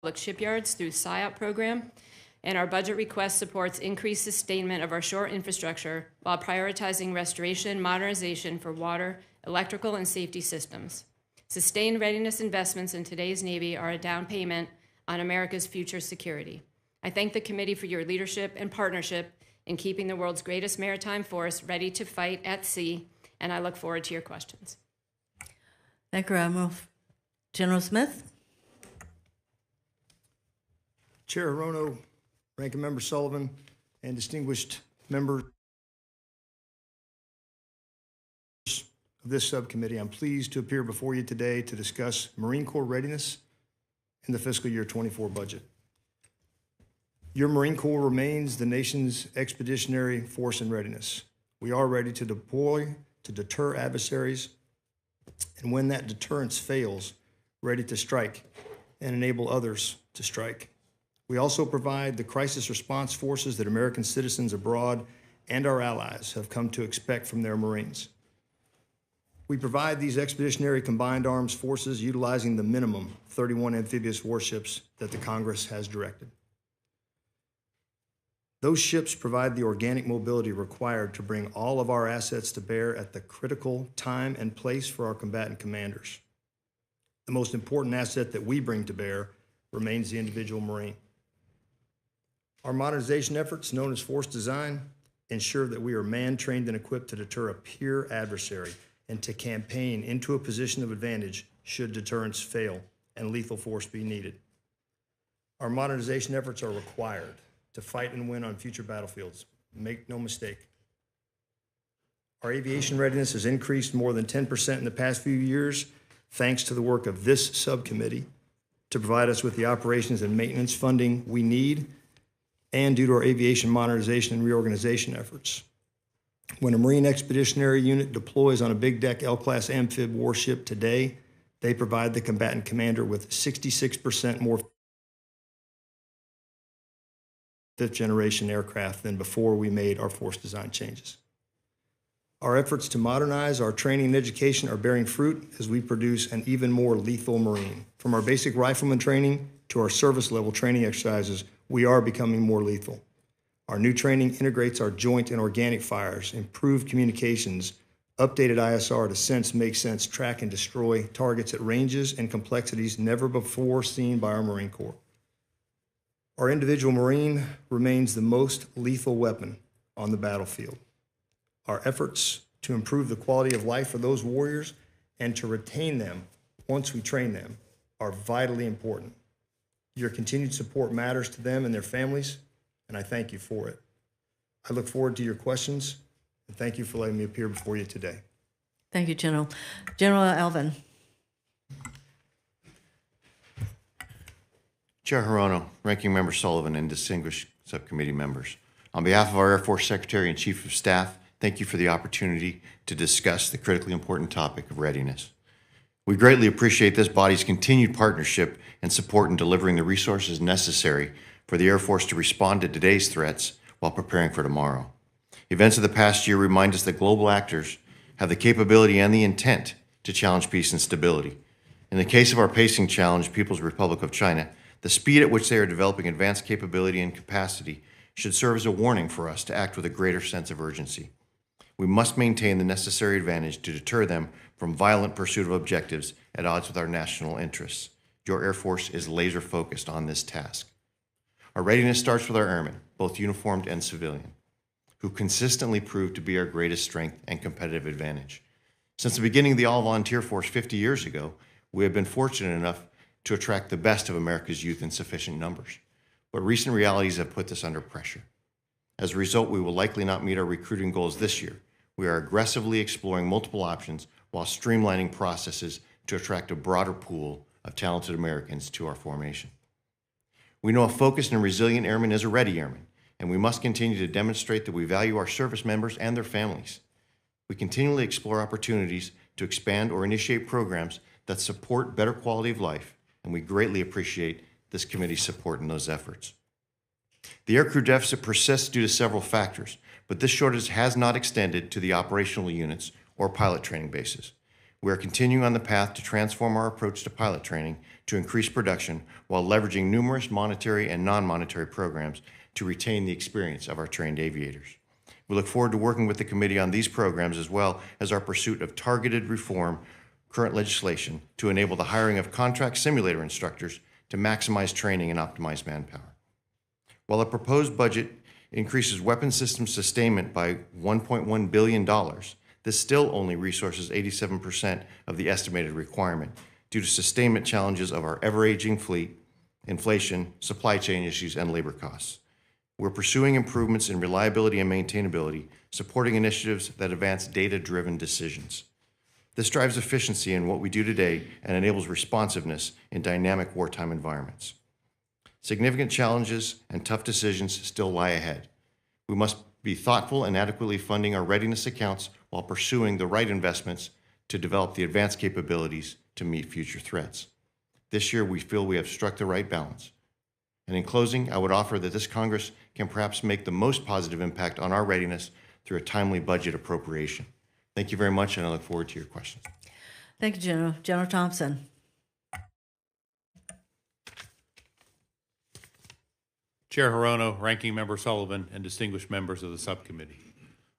public shipyards through SIOP program, and our budget request supports increased sustainment of our shore infrastructure while prioritizing restoration, modernization for water, electrical, and safety systems. Sustained readiness investments in today's Navy are a down payment on America's future security. I thank the committee for your leadership and partnership in keeping the world's greatest maritime force ready to fight at sea, and I look forward to your questions. Thank you, Admiral. General Smith? Chair Hirono, Ranking Member Sullivan, and distinguished members of this subcommittee, I'm pleased to appear before you today to discuss Marine Corps readiness in the fiscal year 24 budget. Your Marine Corps remains the nation's expeditionary force in readiness. We are ready to deploy to deter adversaries, and when that deterrence fails, ready to strike and enable others to strike. We also provide the crisis response forces that American citizens abroad and our allies have come to expect from their Marines. We provide these expeditionary combined arms forces utilizing the minimum 31 amphibious warships that the Congress has directed. Those ships provide the organic mobility required to bring all of our assets to bear at the critical time and place for our combatant commanders. The most important asset that we bring to bear remains the individual Marine. Our modernization efforts, known as force design, ensure that we are man-trained and equipped to deter a peer adversary and to campaign into a position of advantage should deterrence fail and lethal force be needed. Our modernization efforts are required to fight and win on future battlefields. Make no mistake. Our aviation readiness has increased more than 10% in the past few years, thanks to the work of this subcommittee to provide us with the operations and maintenance funding we need, and due to our aviation modernization and reorganization efforts. When a Marine Expeditionary Unit deploys on a big deck L-class amphib warship today, they provide the combatant commander with 66% more fifth-generation aircraft than before we made our force design changes. Our efforts to modernize our training and education are bearing fruit as we produce an even more lethal Marine. From our basic rifleman training to our service-level training exercises, we are becoming more lethal. Our new training integrates our joint and organic fires, improved communications, updated ISR to sense, make sense, track, and destroy targets at ranges and complexities never before seen by our Marine Corps. Our individual Marine remains the most lethal weapon on the battlefield. Our efforts to improve the quality of life for those warriors and to retain them once we train them are vitally important. Your continued support matters to them and their families, and I thank you for it. I look forward to your questions, and thank you for letting me appear before you today. Thank you, General. General Alvin. Chair Hirono, Ranking Member Sullivan, and distinguished subcommittee members. On behalf of our Air Force Secretary and Chief of Staff, thank you for the opportunity to discuss the critically important topic of readiness. We greatly appreciate this body's continued partnership and support in delivering the resources necessary for the Air Force to respond to today's threats while preparing for tomorrow. Events of the past year remind us that global actors have the capability and the intent to challenge peace and stability. In the case of our pacing challenge, People's Republic of China, the speed at which they are developing advanced capability and capacity should serve as a warning for us to act with a greater sense of urgency. We must maintain the necessary advantage to deter them from violent pursuit of objectives at odds with our national interests. Your Air Force is laser focused on this task. Our readiness starts with our airmen, both uniformed and civilian, who consistently prove to be our greatest strength and competitive advantage. Since the beginning of the all-volunteer force 50 years ago, we have been fortunate enough to attract the best of America's youth in sufficient numbers. But recent realities have put this under pressure. As a result, we will likely not meet our recruiting goals this year. We are aggressively exploring multiple options while streamlining processes to attract a broader pool of talented Americans to our formation. We know a focused and resilient airman is a ready airman, and we must continue to demonstrate that we value our service members and their families. We continually explore opportunities to expand or initiate programs that support better quality of life, and we greatly appreciate this committee's support in those efforts. The aircrew deficit persists due to several factors, but this shortage has not extended to the operational units or pilot training bases. We are continuing on the path to transform our approach to pilot training to increase production while leveraging numerous monetary and non-monetary programs to retain the experience of our trained aviators. We look forward to working with the committee on these programs as well as our pursuit of targeted reform current legislation to enable the hiring of contract simulator instructors to maximize training and optimize manpower. While the proposed budget increases weapon system sustainment by $1.1 billion, this still only resources 87% of the estimated requirement due to sustainment challenges of our ever-aging fleet, inflation, supply chain issues, and labor costs. We're pursuing improvements in reliability and maintainability, supporting initiatives that advance data-driven decisions. This drives efficiency in what we do today and enables responsiveness in dynamic wartime environments. Significant challenges and tough decisions still lie ahead. We must be thoughtful in adequately funding our readiness accounts while pursuing the right investments to develop the advanced capabilities to meet future threats. This year, we feel we have struck the right balance. And in closing, I would offer that this Congress can perhaps make the most positive impact on our readiness through a timely budget appropriation. Thank you very much, and I look forward to your questions. Thank you, General. General Thompson. Chair Hirono, Ranking Member Sullivan, and distinguished members of the subcommittee.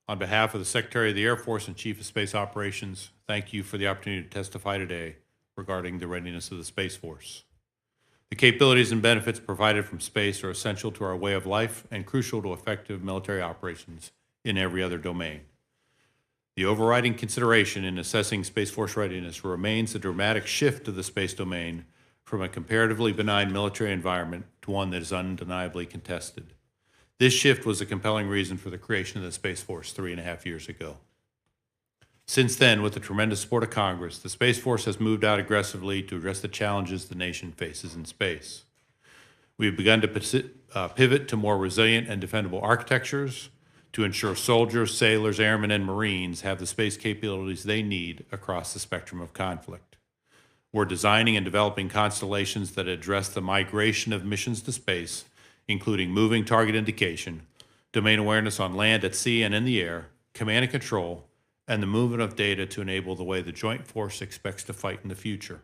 On behalf of the Secretary of the Air Force and Chief of Space Operations, thank you for the opportunity to testify today regarding the readiness of the Space Force. The capabilities and benefits provided from space are essential to our way of life and crucial to effective military operations in every other domain. The overriding consideration in assessing Space Force readiness remains the dramatic shift of the space domain from a comparatively benign military environment to one that is undeniably contested. This shift was a compelling reason for the creation of the Space Force 3.5 years ago. Since then, with the tremendous support of Congress, the Space Force has moved out aggressively to address the challenges the nation faces in space. We have begun to pivot to more resilient and defendable architectures to ensure soldiers, sailors, airmen, and Marines have the space capabilities they need across the spectrum of conflict. We're designing and developing constellations that address the migration of missions to space, including moving target indication, domain awareness on land, at sea, and in the air, command and control, and the movement of data to enable the way the Joint Force expects to fight in the future.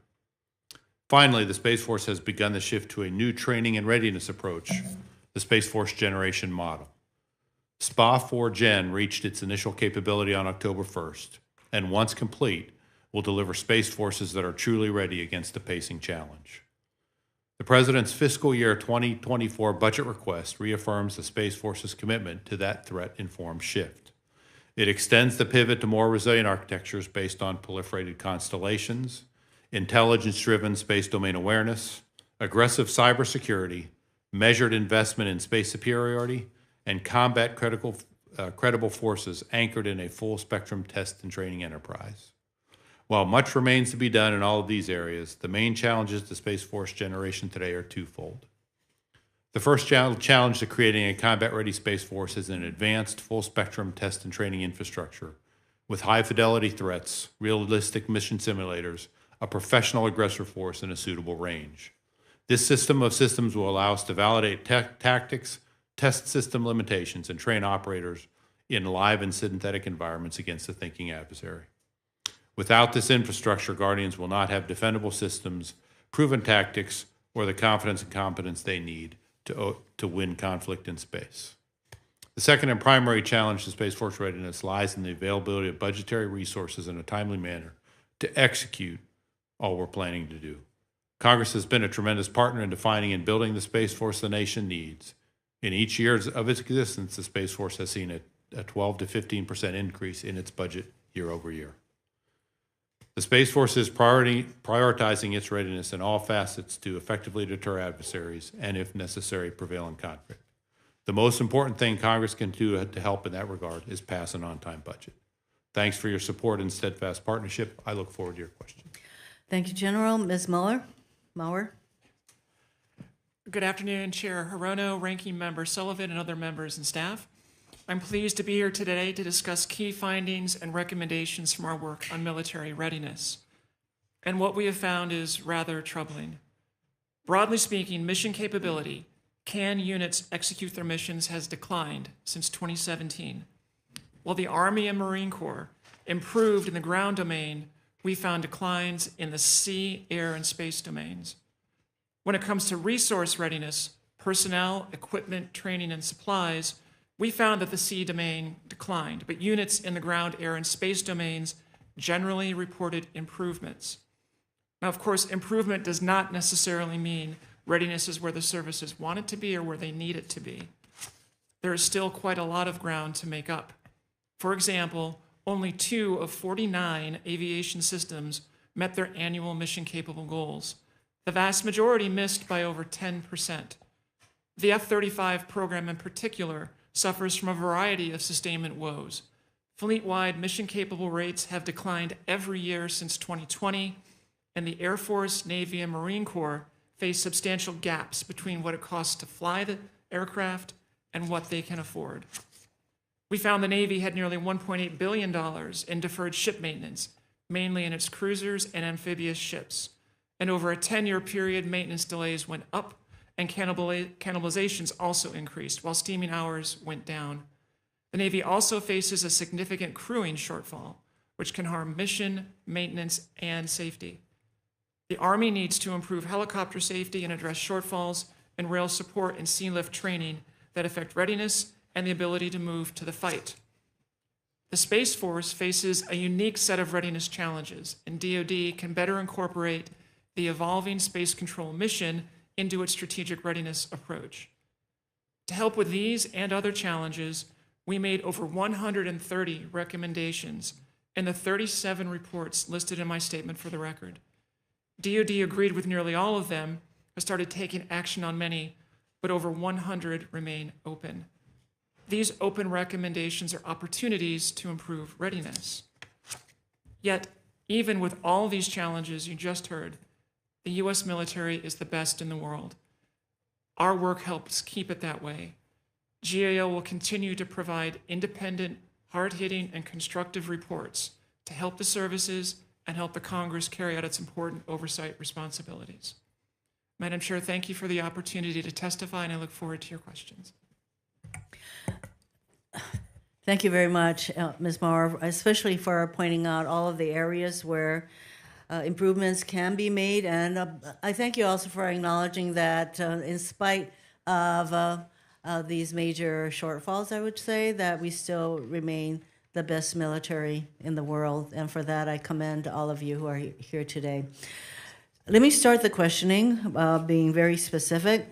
Finally, the Space Force has begun the shift to a new training and readiness approach, the Space Force Generation Model. SPA 4 reached its initial capability on October 1st, and once complete, will deliver space forces that are truly ready against the pacing challenge. The President's fiscal year 2024 budget request reaffirms the Space Force's commitment to that threat-informed shift. It extends the pivot to more resilient architectures based on proliferated constellations, intelligence-driven space domain awareness, aggressive cybersecurity, measured investment in space superiority, and combat credible forces anchored in a full-spectrum test and training enterprise. While much remains to be done in all of these areas, the main challenges to Space Force generation today are twofold. The first challenge to creating a combat-ready Space Force is an advanced, full-spectrum test and training infrastructure with high-fidelity threats, realistic mission simulators, a professional aggressor force, and a suitable range. This system of systems will allow us to validate tactics, test system limitations, and train operators in live and synthetic environments against a thinking adversary. Without this infrastructure, Guardians will not have defendable systems, proven tactics, or the confidence and competence they need to win conflict in space. The second and primary challenge to Space Force readiness lies in the availability of budgetary resources in a timely manner to execute all we're planning to do. Congress has been a tremendous partner in defining and building the Space Force the nation needs. In each year of its existence, the Space Force has seen a 12 to 15% increase in its budget year over year. The Space Force is prioritizing its readiness in all facets to effectively deter adversaries and, if necessary, prevail in conflict. The most important thing Congress can do to help in that regard is pass an on-time budget. Thanks for your support and steadfast partnership. I look forward to your questions. Thank you, General. Ms. Maurer? Good afternoon, Chair Hirono, Ranking Member Sullivan, and other members and staff. I'm pleased to be here today to discuss key findings and recommendations from our work on military readiness. And what we have found is rather troubling. Broadly speaking, mission capability, can units execute their missions, has declined since 2017. While the Army and Marine Corps improved in the ground domain, we found declines in the sea, air, and space domains. When it comes to resource readiness, personnel, equipment, training, and supplies, we found that the sea domain declined, but units in the ground, air, and space domains generally reported improvements. Now, of course, improvement does not necessarily mean readiness is where the services want it to be or where they need it to be. There is still quite a lot of ground to make up. For example, only 2 of 49 aviation systems met their annual mission-capable goals. The vast majority missed by over 10%. The F-35 program in particular suffers from a variety of sustainment woes. Fleet-wide mission-capable rates have declined every year since 2020, and the Air Force, Navy, and Marine Corps face substantial gaps between what it costs to fly the aircraft and what they can afford. We found the Navy had nearly $1.8 billion in deferred ship maintenance, mainly in its cruisers and amphibious ships. And over a 10-year period, maintenance delays went up and cannibalizations also increased, while steaming hours went down. The Navy also faces a significant crewing shortfall, which can harm mission, maintenance, and safety. The Army needs to improve helicopter safety and address shortfalls in rail support and sea lift training that affect readiness and the ability to move to the fight. The Space Force faces a unique set of readiness challenges, and DoD can better incorporate the evolving space control mission into its strategic readiness approach. To help with these and other challenges, we made over 130 recommendations in the 37 reports listed in my statement for the record. DoD agreed with nearly all of them, has started taking action on many, but over 100 remain open. These open recommendations are opportunities to improve readiness. Yet, even with all these challenges you just heard, the U.S. military is the best in the world. Our work helps keep it that way. GAO will continue to provide independent, hard-hitting, and constructive reports to help the services and help the Congress carry out its important oversight responsibilities. Madam Chair, thank you for the opportunity to testify, and I look forward to your questions. Thank you very much, Ms. Maurer, especially for pointing out all of the areas where improvements can be made. And I thank you also for acknowledging that in spite of these major shortfalls, I would say, that we still remain the best military in the world. And for that, I commend all of you who are here today. Let me start the questioning, being very specific.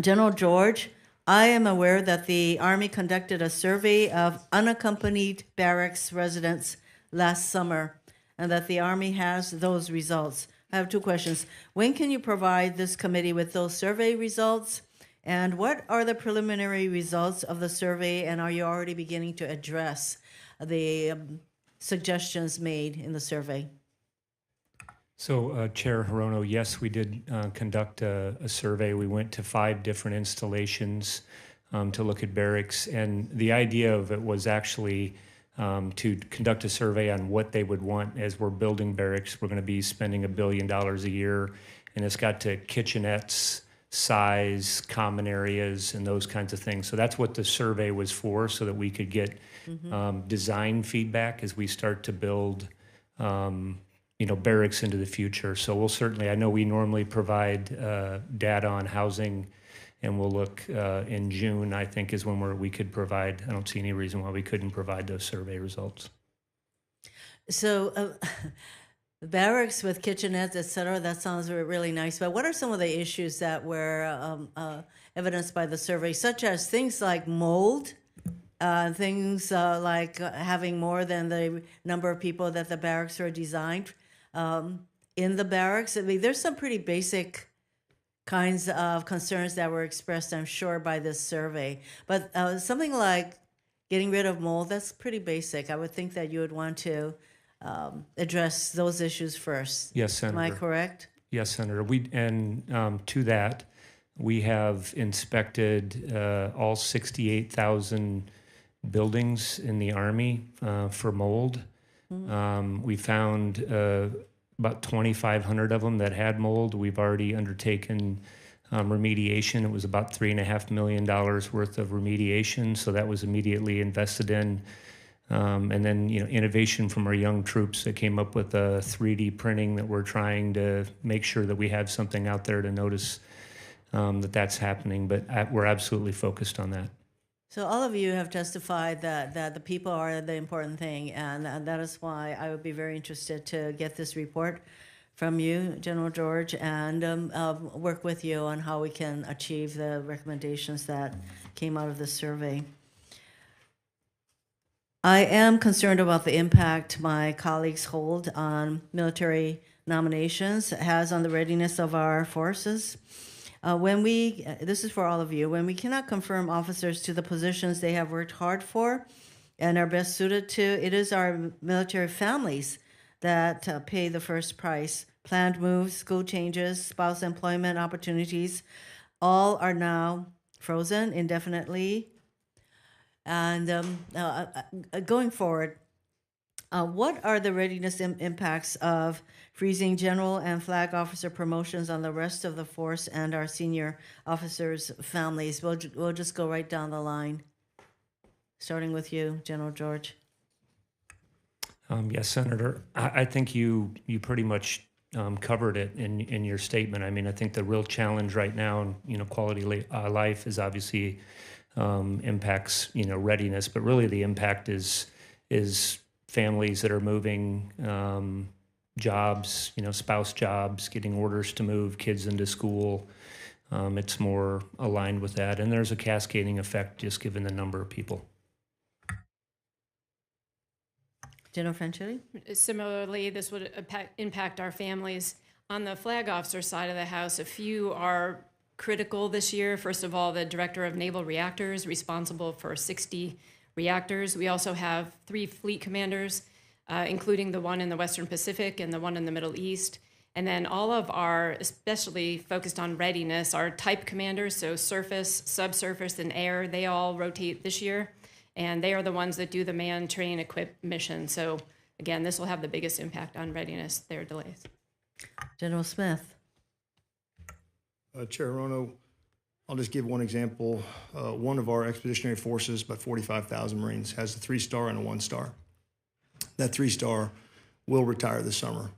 General George, I am aware that the Army conducted a survey of unaccompanied barracks residents last summer, and that the Army has those results. I have 2 questions. When can you provide this committee with those survey results? And what are the preliminary results of the survey, and are you already beginning to address the suggestions made in the survey? So, Chair Hirono, yes, we did conduct a survey. We went to 5 different installations to look at barracks, and the idea of it was actually to conduct a survey on what they would want as we're building barracks. We're going to be spending $1 billion a year, and it's got to kitchenettes, size, common areas, and those kinds of things. So that's what the survey was for, so that we could get design feedback as we start to build barracks into the future. So we'll certainly, I know we normally provide data on housing, and we'll look in June, I think, is when we could provide. I don't see any reason why we couldn't provide those survey results. So barracks with kitchenettes, et cetera, that sounds really nice. But what are some of the issues that were evidenced by the survey, such as things like mold, things like having more than the number of people that the barracks are designed in the barracks? I mean, there's some pretty basic kinds of concerns that were expressed, I'm sure, by this survey. But something like getting rid of mold, that's pretty basic. I would think that you would want to address those issues first. Yes, Senator. Am I correct? Yes, Senator. To that, we have inspected all 68,000 buildings in the Army for mold. We found about 2,500 of them that had mold. We've already undertaken remediation. It was about $3.5 million worth of remediation, so that was immediately invested in. And then, innovation from our young troops that came up with a 3D printing that we're trying to make sure that we have something out there to notice that that's happening. But we're absolutely focused on that. So all of you have testified that the people are the important thing, and that is why I would be very interested to get this report from you, General George, and work with you on how we can achieve the recommendations that came out of the survey. I am concerned about the impact my colleagues hold on military nominations has on the readiness of our forces. This is for all of you, when we cannot confirm officers to the positions they have worked hard for and are best suited to, it is our military families that pay the first price. Planned moves, school changes, spouse employment opportunities, all are now frozen indefinitely. And going forward, what are the readiness impacts of freezing general and flag officer promotions on the rest of the force and our senior officers' families? We'll just go right down the line, starting with you, General George. Yes, Senator. I think you pretty much covered it in your statement. I mean, I think the real challenge right now, quality life is obviously impacts, readiness, but really the impact is families that are moving, jobs, spouse jobs, getting orders to move kids into school. It's more aligned with that. And there's a cascading effect just given the number of people. General Franchitti? Similarly, this would impact our families. On the flag officer side of the house, a few are critical this year. First of all, the Director of Naval Reactors, responsible for 60 reactors. We also have 3 fleet commanders, including the one in the Western Pacific and the one in the Middle East. And then all of our, especially focused on readiness, our type commanders, so surface, subsurface, and air, they all rotate this year. And they are the ones that do the man, train, equip mission. So again, this will have the biggest impact on readiness, their delays. General Smith. Chair Hirono, I'll just give one example. One of our expeditionary forces, about 45,000 Marines, has a 3-star and a 1-star. That 3-star will retire this summer.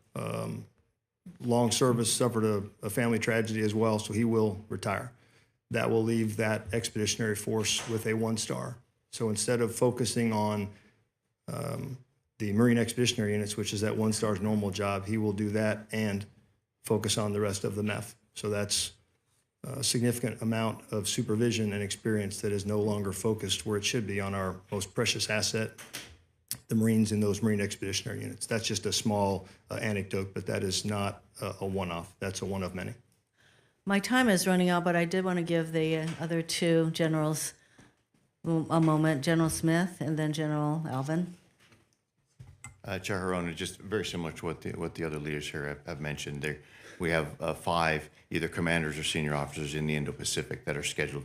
Long service, suffered a family tragedy as well, so he will retire. That will leave that expeditionary force with a 1-star. So instead of focusing on the Marine Expeditionary Units, which is that 1-star's normal job, he will do that and focus on the rest of the MEF. So that's a significant amount of supervision and experience that is no longer focused where it should be on our most precious asset, the Marines in those Marine Expeditionary Units. That's just a small anecdote, but that is not a one-off. That's a one of many. My time is running out, but I did want to give the other 2 generals a moment. General Smith and then General Alvin. Chair Hirono, just very similar to what the other leaders here have mentioned. We have 5 either commanders or senior officers in the Indo-Pacific that are scheduled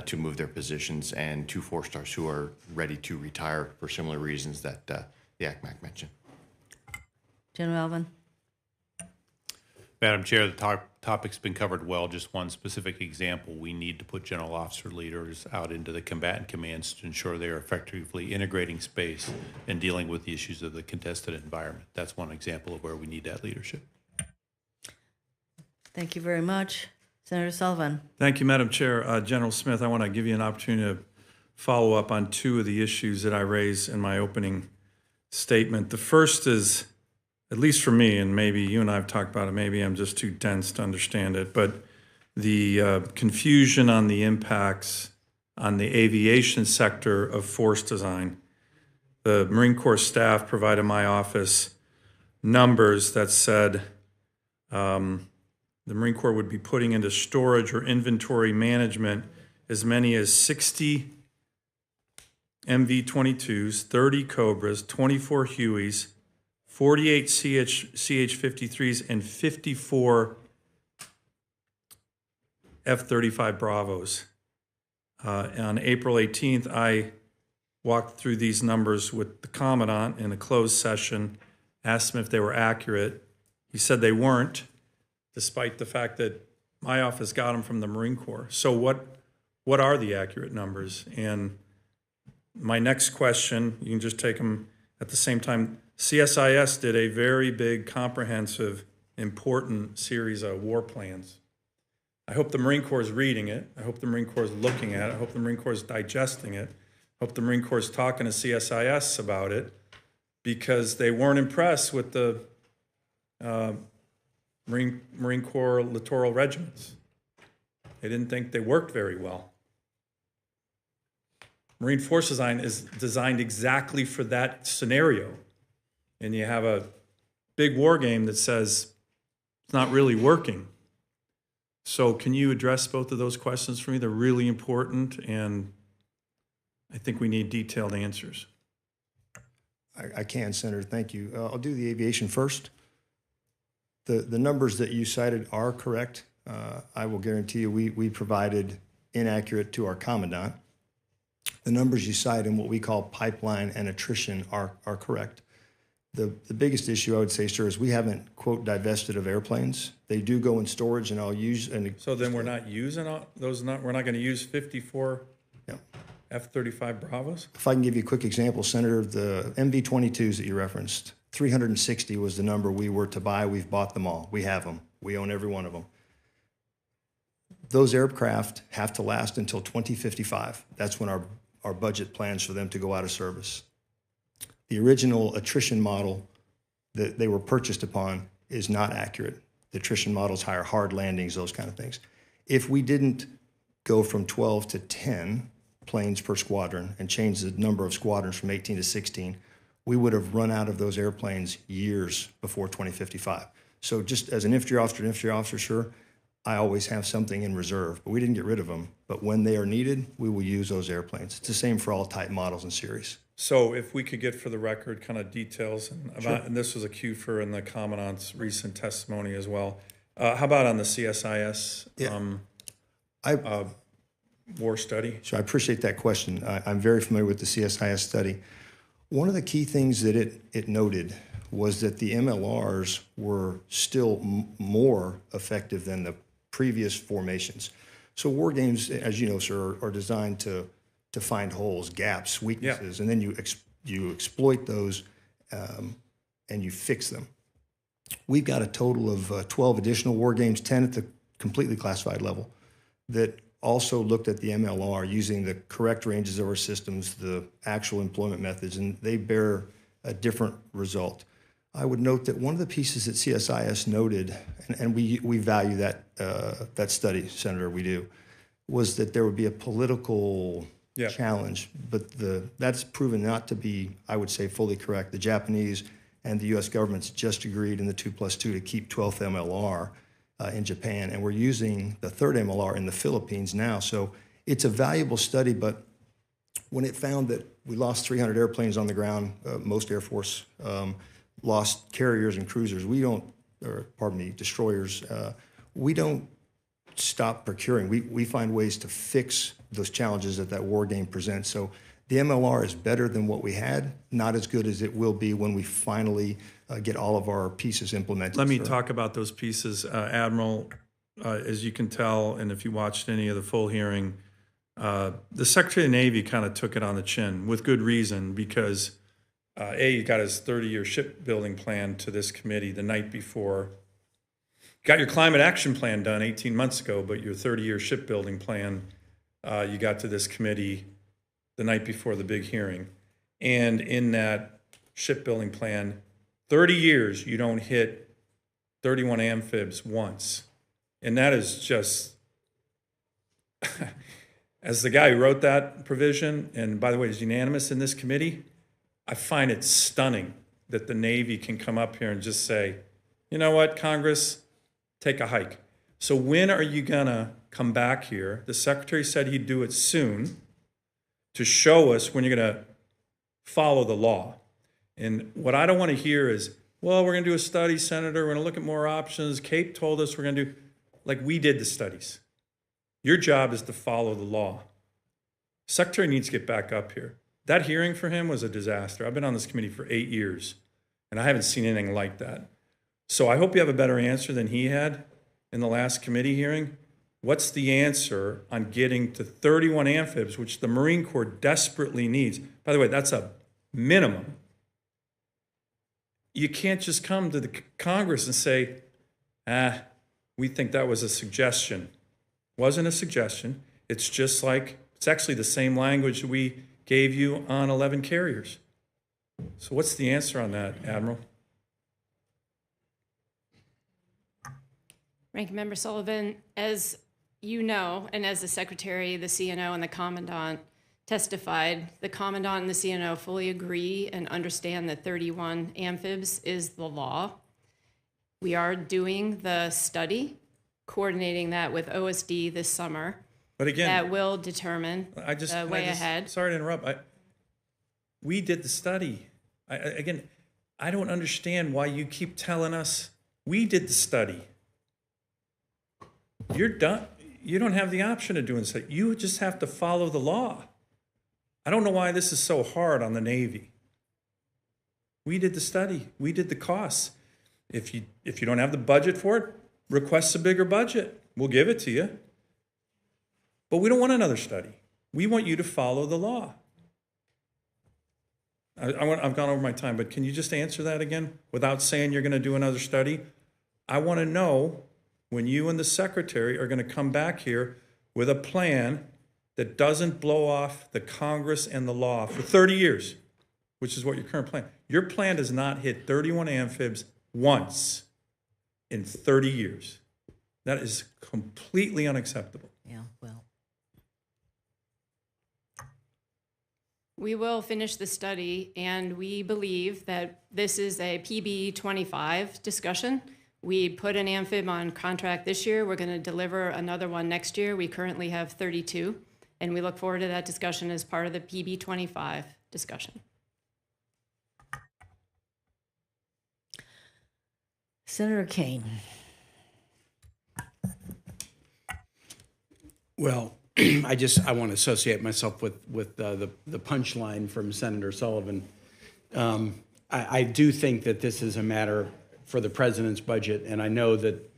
to move their positions, and 2 4-stars who are ready to retire for similar reasons that the ACMAC mentioned. General Alvin. Madam Chair, the topic's been covered well. Just one specific example, we need to put general officer leaders out into the combatant commands to ensure they are effectively integrating space and dealing with the issues of the contested environment. That's one example of where we need that leadership. Thank you very much. Senator Sullivan. Thank you, Madam Chair. General Smith, I want to give you an opportunity to follow up on 2 of the issues that I raised in my opening statement. The first is, at least for me, and maybe you and I have talked about it, maybe I'm just too dense to understand it, but the confusion on the impacts on the aviation sector of force design. The Marine Corps staff provided my office numbers that said the Marine Corps would be putting into storage or inventory management as many as 60 MV-22s, 30 Cobras, 24 Hueys, 48 CH-53s, and 54 F-35 Bravos. On April 18th, I walked through these numbers with the Commandant in a closed session, asked him if they were accurate. He said they weren't, despite the fact that my office got them from the Marine Corps. So what are the accurate numbers? And My next question, you can just take them at the same time. CSIS did a very big, comprehensive, important series of war plans. I hope the Marine Corps is reading it. I hope the Marine Corps is looking at it. I hope the Marine Corps is digesting it. I hope the Marine Corps is talking to CSIS about it, because they weren't impressed with the Marine Corps littoral regiments. They didn't think they worked very well. Marine Force Design is designed exactly for that scenario. And you have a big war game that says it's not really working. So can you address both of those questions for me? They're really important, and I think we need detailed answers. I can, Senator, thank you. I'll do the aviation first. The numbers that you cited are correct. I will guarantee you we provided inaccurate to our commandant. The numbers you cite in what we call pipeline and attrition are correct. The biggest issue I would say, sir, is we haven't, quote, divested of airplanes. They do go in storage, and I'll use So then we're not using those. We're not going to use 54 Yeah. F-35 Bravos. If I can give you a quick example, Senator, the MV-22s that you referenced, 360 was the number we were to buy. We've bought them all. We have them. We own every one of them. Those aircraft have to last until 2055. That's when our budget plans for them to go out of service. The original attrition model that they were purchased upon is not accurate. The attrition models hire hard landings, those kind of things. If we didn't go from 12 to 10 planes per squadron and change the number of squadrons from 18 to 16, we would have run out of those airplanes years before 2055. So just as an infantry officer, sure, I always have something in reserve, but we didn't get rid of them. But when they are needed, we will use those airplanes. It's the same for all type models and series. So if we could get for the record kind of details, and this was a cue for in the Commandant's recent testimony as well. How about on the CSIS war study? So I appreciate that question. I'm very familiar with the CSIS study. One of the key things that it noted was that the MLRs were still more effective than the previous formations. So war games, as you know, sir, are designed to find holes, gaps, weaknesses, and then you exploit those and you fix them. We've got a total of 12 additional war games, 10 at the completely classified level, that also looked at the MLR using the correct ranges of our systems, the actual employment methods, and they bear a different result. I would note that one of the pieces that CSIS noted, and we value that study, Senator, we do, was that there would be a political challenge, but that's proven not to be, I would say, fully correct. The Japanese and the U.S. governments just agreed in the 2+2 to keep 12th MLR in Japan, and we're using the 3rd MLR in the Philippines now. So it's a valuable study, but when it found that we lost 300 airplanes on the ground, most Air Force lost carriers and cruisers, destroyers, we don't stop procuring. We find ways to fix those challenges that war game presents. So the MLR is better than what we had, not as good as it will be when we finally get all of our pieces implemented. Let me talk about those pieces. Admiral, as you can tell, and if you watched any of the full hearing, the Secretary of the Navy kind of took it on the chin with good reason, because he got his 30-year shipbuilding plan to this committee the night before. Got your climate action plan done 18 months ago, but your 30-year shipbuilding plan, you got to this committee the night before the big hearing. And in that shipbuilding plan, 30 years, you don't hit 31 amphibs once. And that is just, as the guy who wrote that provision, and by the way, is unanimous in this committee, I find it stunning that the Navy can come up here and just say, you know what, Congress, take a hike. So when are you gonna come back here? The Secretary said he'd do it soon to show us when you're gonna follow the law. And what I don't wanna hear is, well, we're gonna do a study, Senator, we're gonna look at more options. Cape told us we're gonna do, like we did the studies. Your job is to follow the law. Secretary needs to get back up here. That hearing for him was a disaster. I've been on this committee for 8 years, and I haven't seen anything like that. So I hope you have a better answer than he had in the last committee hearing. What's the answer on getting to 31 amphibs, which the Marine Corps desperately needs? By the way, that's a minimum. You can't just come to the Congress and say, we think that was a suggestion. Wasn't a suggestion. It's just like, it's actually the same language we gave you on 11 carriers. So what's the answer on that, Admiral? Ranking Member Sullivan, as you know, and as the Secretary, the CNO, and the Commandant testified, the Commandant and the CNO fully agree and understand that 31 amphibs is the law. We are doing the study, coordinating that with OSD this summer. But again, that will determine the way ahead. Sorry to interrupt. We did the study. I don't understand why you keep telling us we did the study. You're done. You don't have the option of doing so. You just have to follow the law. I don't know why this is so hard on the Navy. We did the study. We did the costs. If you don't have the budget for it, request a bigger budget. We'll give it to you. But we don't want another study. We want you to follow the law. I've gone over my time, but can you just answer that again without saying you're going to do another study? I want to know when you and the Secretary are going to come back here with a plan that doesn't blow off the Congress and the law for 30 years, which is what your current plan. Your plan does not hit 31 amphibs once in 30 years. That is completely unacceptable. Yeah, well. We will finish the study, and we believe that this is a PB 25 discussion. We put an amphib on contract this year. We're going to deliver another one next year. We currently have 32, and we look forward to that discussion as part of the PB 25 discussion. Senator Kane. Well, I want to associate myself with the punchline from Senator Sullivan. I do think that this is a matter for the president's budget, and I know that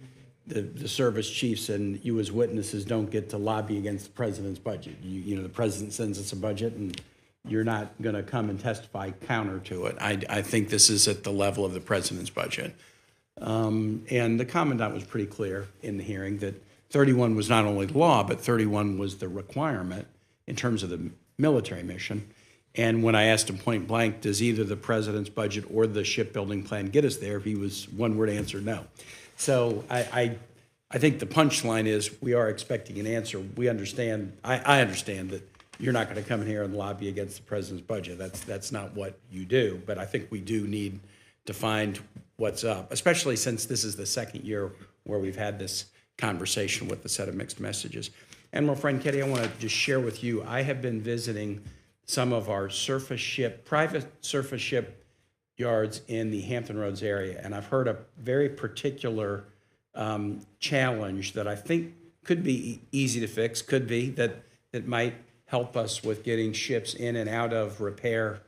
the service chiefs and you as witnesses don't get to lobby against the president's budget. You know, the president sends us a budget, and you're not going to come and testify counter to it. I think this is at the level of the president's budget. And the Commandant was pretty clear in the hearing that 31 was not only the law, but 31 was the requirement in terms of the military mission. And when I asked him point blank, does either the president's budget or the shipbuilding plan get us there, he was one word answer, no. So I think the punchline is we are expecting an answer. We understand, I understand that you're not going to come in here and lobby against the president's budget. That's not what you do. But I think we do need to find what's up, especially since this is the second year where we've had this conversation with a set of mixed messages. Admiral Franchetti, I want to just share with you, I have been visiting some of our private surface ship yards in the Hampton Roads area, and I've heard a very particular challenge that I think could be easy to fix, could be that might help us with getting ships in and out of repair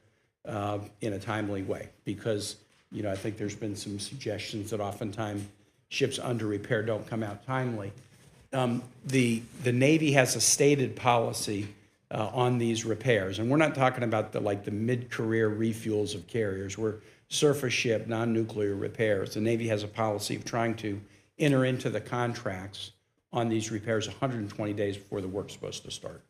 in a timely way. Because, you know, I think there's been some suggestions that oftentimes ships under repair don't come out timely. The Navy has a stated policy on these repairs, and we're not talking about the mid-career refuels of carriers. We're surface ship, non-nuclear repairs. The Navy has a policy of trying to enter into the contracts on these repairs 120 days before the work's supposed to start.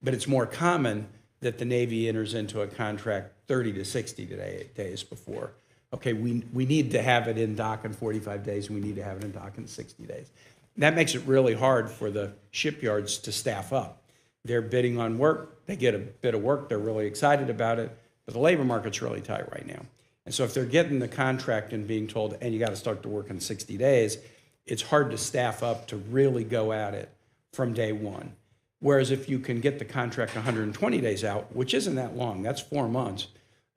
But it's more common that the Navy enters into a contract 30 to 60 days before. Okay, we need to have it in dock in 45 days, and we need to have it in dock in 60 days. That makes it really hard for the shipyards to staff up. They're bidding on work, they get a bit of work, they're really excited about it, but the labor market's really tight right now. And so if they're getting the contract and being told, and you got to start to work in 60 days, it's hard to staff up to really go at it from day one. Whereas if you can get the contract 120 days out, which isn't that long, that's 4 months,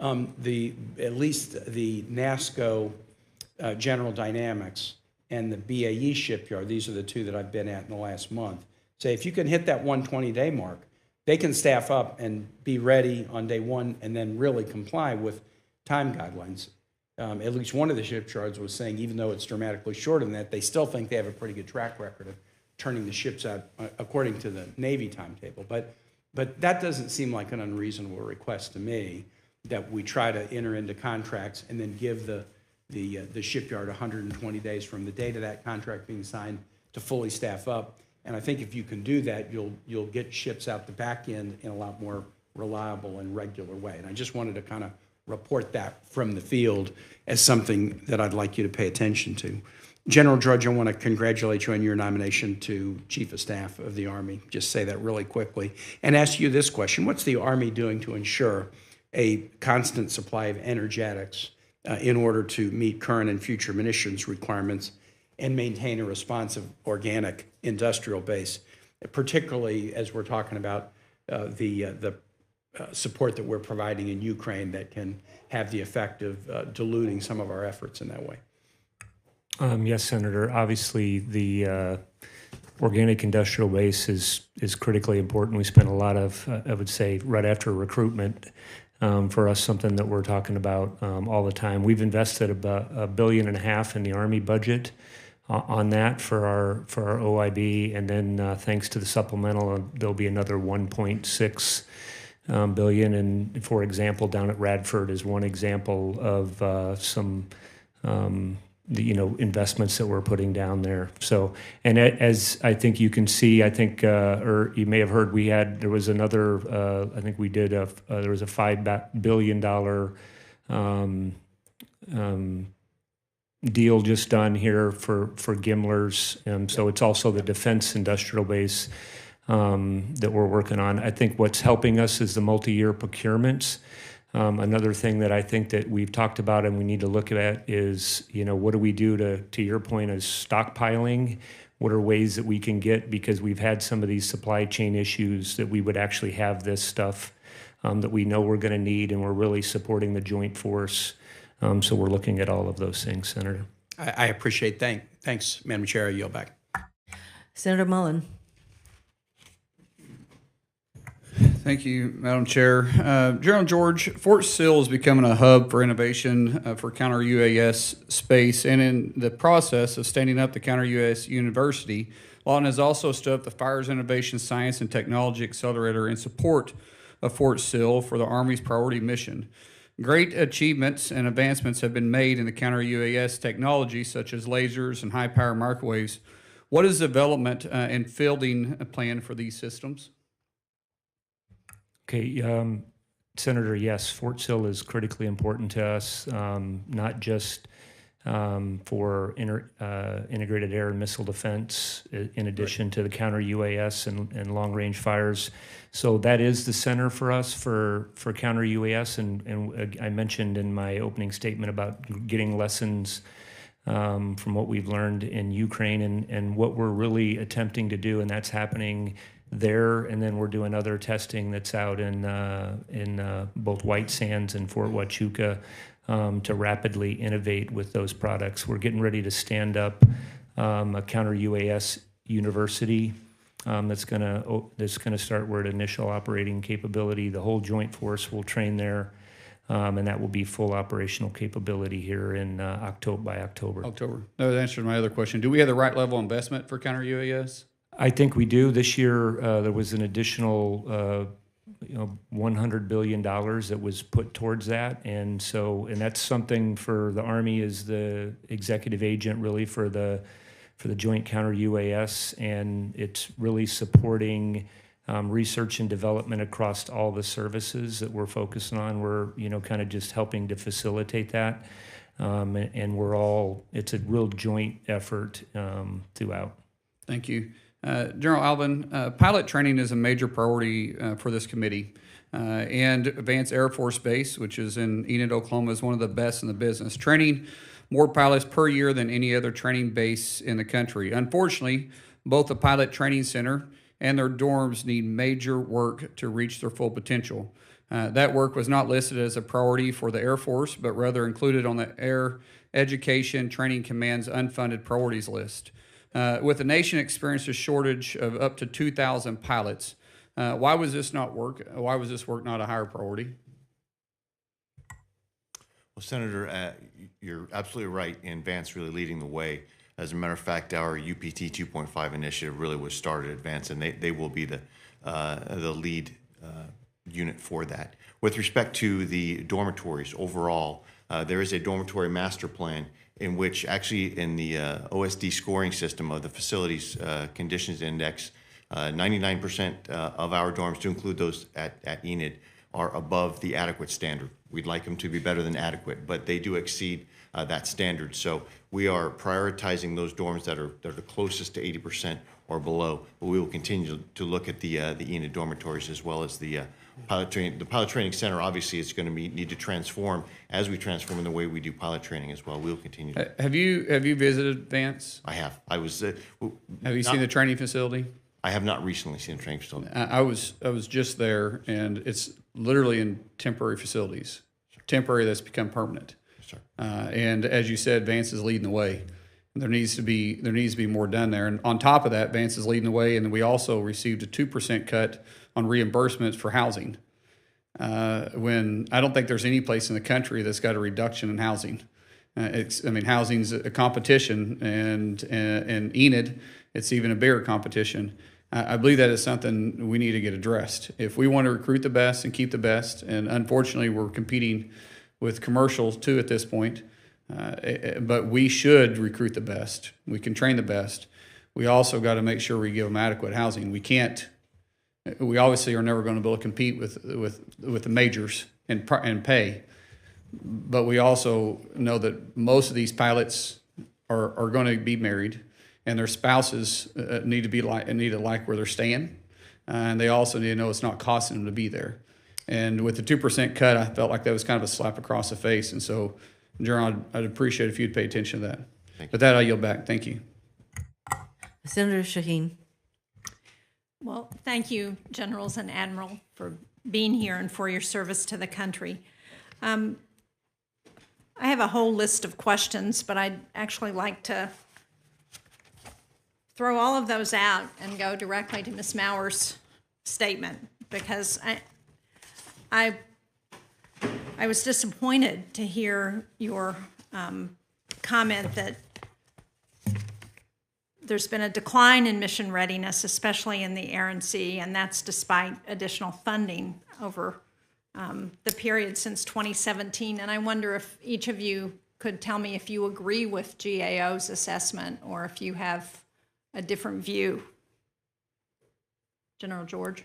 at least the NASCO General Dynamics and the BAE shipyard, these are the two that I've been at in the last month, say if you can hit that 120-day mark, they can staff up and be ready on day one and then really comply with time guidelines. At least one of the shipyards was saying, even though it's dramatically shorter than that, they still think they have a pretty good track record of turning the ships out according to the Navy timetable. But that doesn't seem like an unreasonable request to me, that we try to enter into contracts and then give the shipyard 120 days from the date of that contract being signed to fully staff up. And I think if you can do that, you'll get ships out the back end in a lot more reliable and regular way. And I just wanted to kind of report that from the field as something that I'd like you to pay attention to. General Drudge, I want to congratulate you on your nomination to Chief of Staff of the Army. Just say that really quickly. And ask you this question: what's the Army doing to ensure a constant supply of energetics in order to meet current and future munitions requirements and maintain a responsive organic industrial base, particularly as we're talking about the support that we're providing in Ukraine that can have the effect of diluting some of our efforts in that way? Yes, Senator. Obviously, the organic industrial base is critically important. We spent a lot of, I would say, right after recruitment, for us, something that we're talking about all the time. We've invested about $1.5 billion in the Army budget on that for our OIB, and then thanks to the supplemental, there'll be another 1.6 billion. And for example, down at Radford is one example of some investments that we're putting down there. So, and as I think you can see, I think or you may have heard, there was another I think we did there was a $5 billion deal just done here for Gimlers. So it's also the defense industrial base that we're working on. I think what's helping us is the multi-year procurements. Another thing that I think that we've talked about and we need to look at is, what do we do to your point, is stockpiling? What are ways that we can get, because we've had some of these supply chain issues, that we would actually have this stuff that we know we're going to need, and we're really supporting the joint force. So we're looking at all of those things, Senator. I appreciate. Thanks, Madam Chair. I yield back. Senator Mullen. Thank you, Madam Chair. General George, Fort Sill is becoming a hub for innovation for counter-UAS space, and in the process of standing up the counter-UAS university, Lawton has also stood up the Fires Innovation Science and Technology Accelerator in support of Fort Sill for the Army's priority mission. Great achievements and advancements have been made in the counter-UAS technology, such as lasers and high-power microwaves. What is the development and fielding plan for these systems? Okay, Senator, yes, Fort Sill is critically important to us, not just for integrated air and missile defense, in addition to the counter-UAS and long-range fires. So that is the center for us for counter-UAS, and I mentioned in my opening statement about getting lessons from what we've learned in Ukraine and what we're really attempting to do, and that's happening there, and then we're doing other testing that's out in both White Sands and Fort Huachuca to rapidly innovate with those products. We're getting ready to stand up a counter-UAS university that's gonna start. We're at initial operating capability. The whole joint force will train there, and that will be full operational capability here in by October. No, that answers my other question. Do we have the right level of investment for counter-UAS? I think we do. This year, there was an additional, $100 billion that was put towards that, and that's something for the Army as the executive agent, really for the Joint Counter UAS, and it's really supporting research and development across all the services that we're focusing on. We're kind of just helping to facilitate that, and it's a real joint effort throughout. Thank you. General Alvin, pilot training is a major priority for this committee. And Vance Air Force Base, which is in Enid, Oklahoma, is one of the best in the business, training more pilots per year than any other training base in the country. Unfortunately, both the Pilot Training Center and their dorms need major work to reach their full potential. That work was not listed as a priority for the Air Force, but rather included on the Air Education Training Command's unfunded priorities list. With the nation experiencing a shortage of up to 2,000 pilots, why was this work not a higher priority? Well, Senator, you're absolutely right in Vance really leading the way. As a matter of fact, our UPT 2.5 initiative really was started at Advance, and they will be the lead unit for that. With respect to the dormitories overall, there is a dormitory master plan in which actually in the OSD scoring system of the facilities conditions index, 99% of our dorms, to include those at Enid, are above the adequate standard. We'd like them to be better than adequate, but they do exceed that standard. So we are prioritizing those dorms that are the closest to 80% or below. But we will continue to look at the Enid dormitories as well as the pilot training. The pilot training center obviously is going to need to transform as we transform in the way we do pilot training as well. We'll continue. Have you visited Vance? I have. I was. Have you seen the training facility? I have not recently seen a training facility. I was just there, and it's literally in temporary facilities. Temporary that's become permanent. Sure. And as you said, Vance is leading the way. There needs to be more done there. And on top of that, Vance is leading the way, and we also received a 2% cut on reimbursements for housing. When I don't think there's any place in the country that's got a reduction in housing. Housing's a competition, and in Enid, it's even a bigger competition. I believe that is something we need to get addressed. If we want to recruit the best and keep the best, and unfortunately we're competing with commercials too at this point, but we should recruit the best. We can train the best. We also got to make sure we give them adequate housing. We obviously are never going to be able to compete with the majors in pay, but we also know that most of these pilots are going to be married, and their spouses need to like where they're staying, and they also need to know it's not costing them to be there. And with the 2% cut, I felt like that was kind of a slap across the face. And so, General, I'd appreciate if you'd pay attention to that. With that, I yield back. Thank you. Senator Shaheen. Well, thank you, Generals and Admiral, for being here and for your service to the country. I have a whole list of questions, but I'd actually like to throw all of those out and go directly to Ms. Maurer's statement, because I was disappointed to hear your comment that there's been a decline in mission readiness, especially in the Air and Sea, and that's despite additional funding over the period since 2017. And I wonder if each of you could tell me if you agree with GAO's assessment or if you have a different view. General George?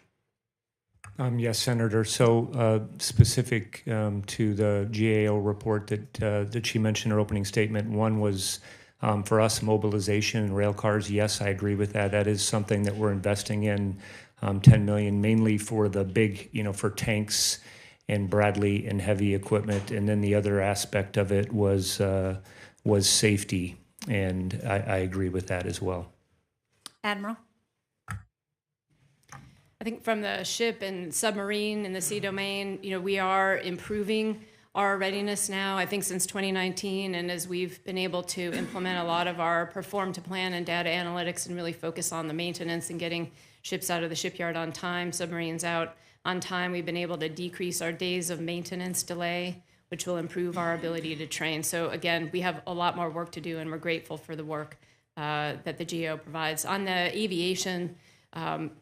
Yes, Senator. So specific to the GAO report that she mentioned in her opening statement, one was for us, mobilization and rail cars. Yes, I agree with that. That is something that we're investing in, $10 million, mainly for the big, for tanks and Bradley and heavy equipment. And then the other aspect of it was safety, and I agree with that as well. Admiral? I think from the ship and submarine and the sea domain, we are improving our readiness now, I think since 2019, and as we've been able to implement a lot of our perform to plan and data analytics and really focus on the maintenance and getting ships out of the shipyard on time, submarines out on time, we've been able to decrease our days of maintenance delay, which will improve our ability to train. So again, we have a lot more work to do, and we're grateful for the work that the GAO provides. On the aviation,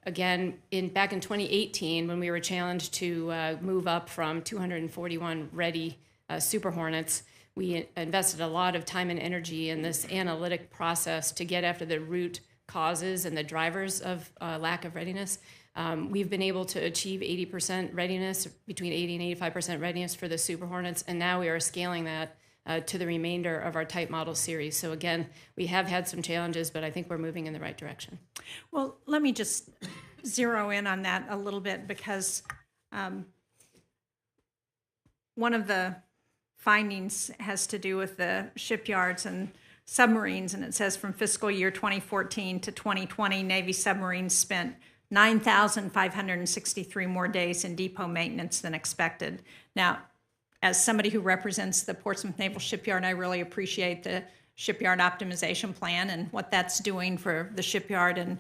again, back in 2018, when we were challenged to move up from 241 ready Super Hornets, we invested a lot of time and energy in this analytic process to get after the root causes and the drivers of lack of readiness. We've been able to achieve 80% readiness, between 80 and 85% readiness for the Super Hornets, and now we are scaling that to the remainder of our type model series. So again, we have had some challenges, but I think we're moving in the right direction. Well, let me just zero in on that a little bit, because one of the findings has to do with the shipyards and submarines, and it says from fiscal year 2014 to 2020, Navy submarines spent 9,563 more days in depot maintenance than expected. Now, as somebody who represents the Portsmouth Naval Shipyard, I really appreciate the shipyard optimization plan and what that's doing for the shipyard. And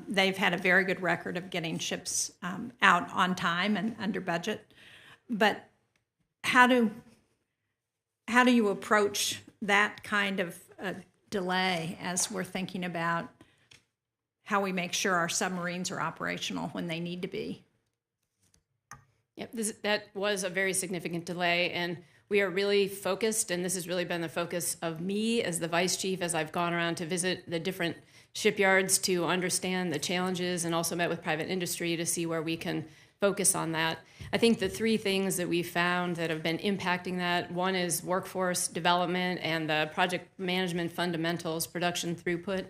they've had a very good record of getting ships out on time and under budget. But how do you approach that kind of delay as we're thinking about how we make sure our submarines are operational when they need to be. Yep, that was a very significant delay, and we are really focused, and this has really been the focus of me as the vice chief as I've gone around to visit the different shipyards to understand the challenges, and also met with private industry to see where we can focus on that. I think the three things that we found that have been impacting that, one is workforce development and the project management fundamentals, production throughput.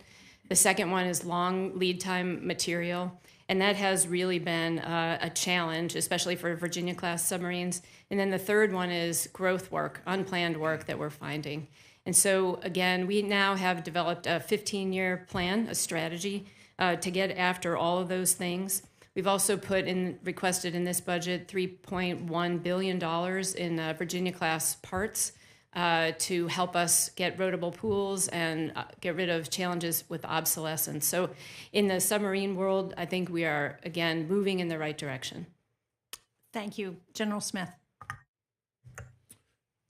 The second one is long lead time material, and that has really been a challenge, especially for Virginia-class submarines. And then the third one is growth work, unplanned work that we're finding. And so, again, we now have developed a 15-year plan, a strategy, to get after all of those things. We've also requested in this budget $3.1 billion in Virginia-class parts to help us get rotable pools and get rid of challenges with obsolescence. So in the submarine world, I think we are, again, moving in the right direction. Thank you. General Smith.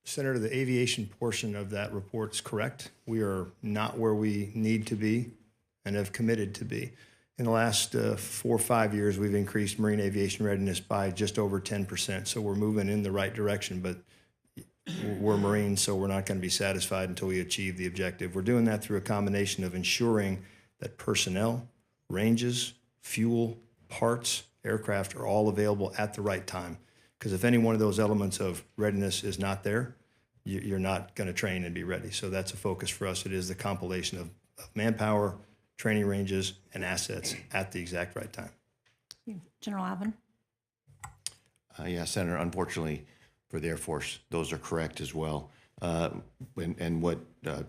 Senator, the aviation portion of that report is correct. We are not where we need to be and have committed to be. In the last 4 or 5 years, we've increased marine aviation readiness by just over 10%. So we're moving in the right direction, but we're Marines, so we're not going to be satisfied until we achieve the objective. We're doing that through a combination of ensuring that personnel, ranges, fuel, parts, aircraft are all available at the right time. Because if any one of those elements of readiness is not there, you're not going to train and be ready. So that's a focus for us. It is the compilation of manpower, training ranges, and assets at the exact right time. General Alvin. Yeah, Senator, unfortunately for the Air Force, those are correct as well. And what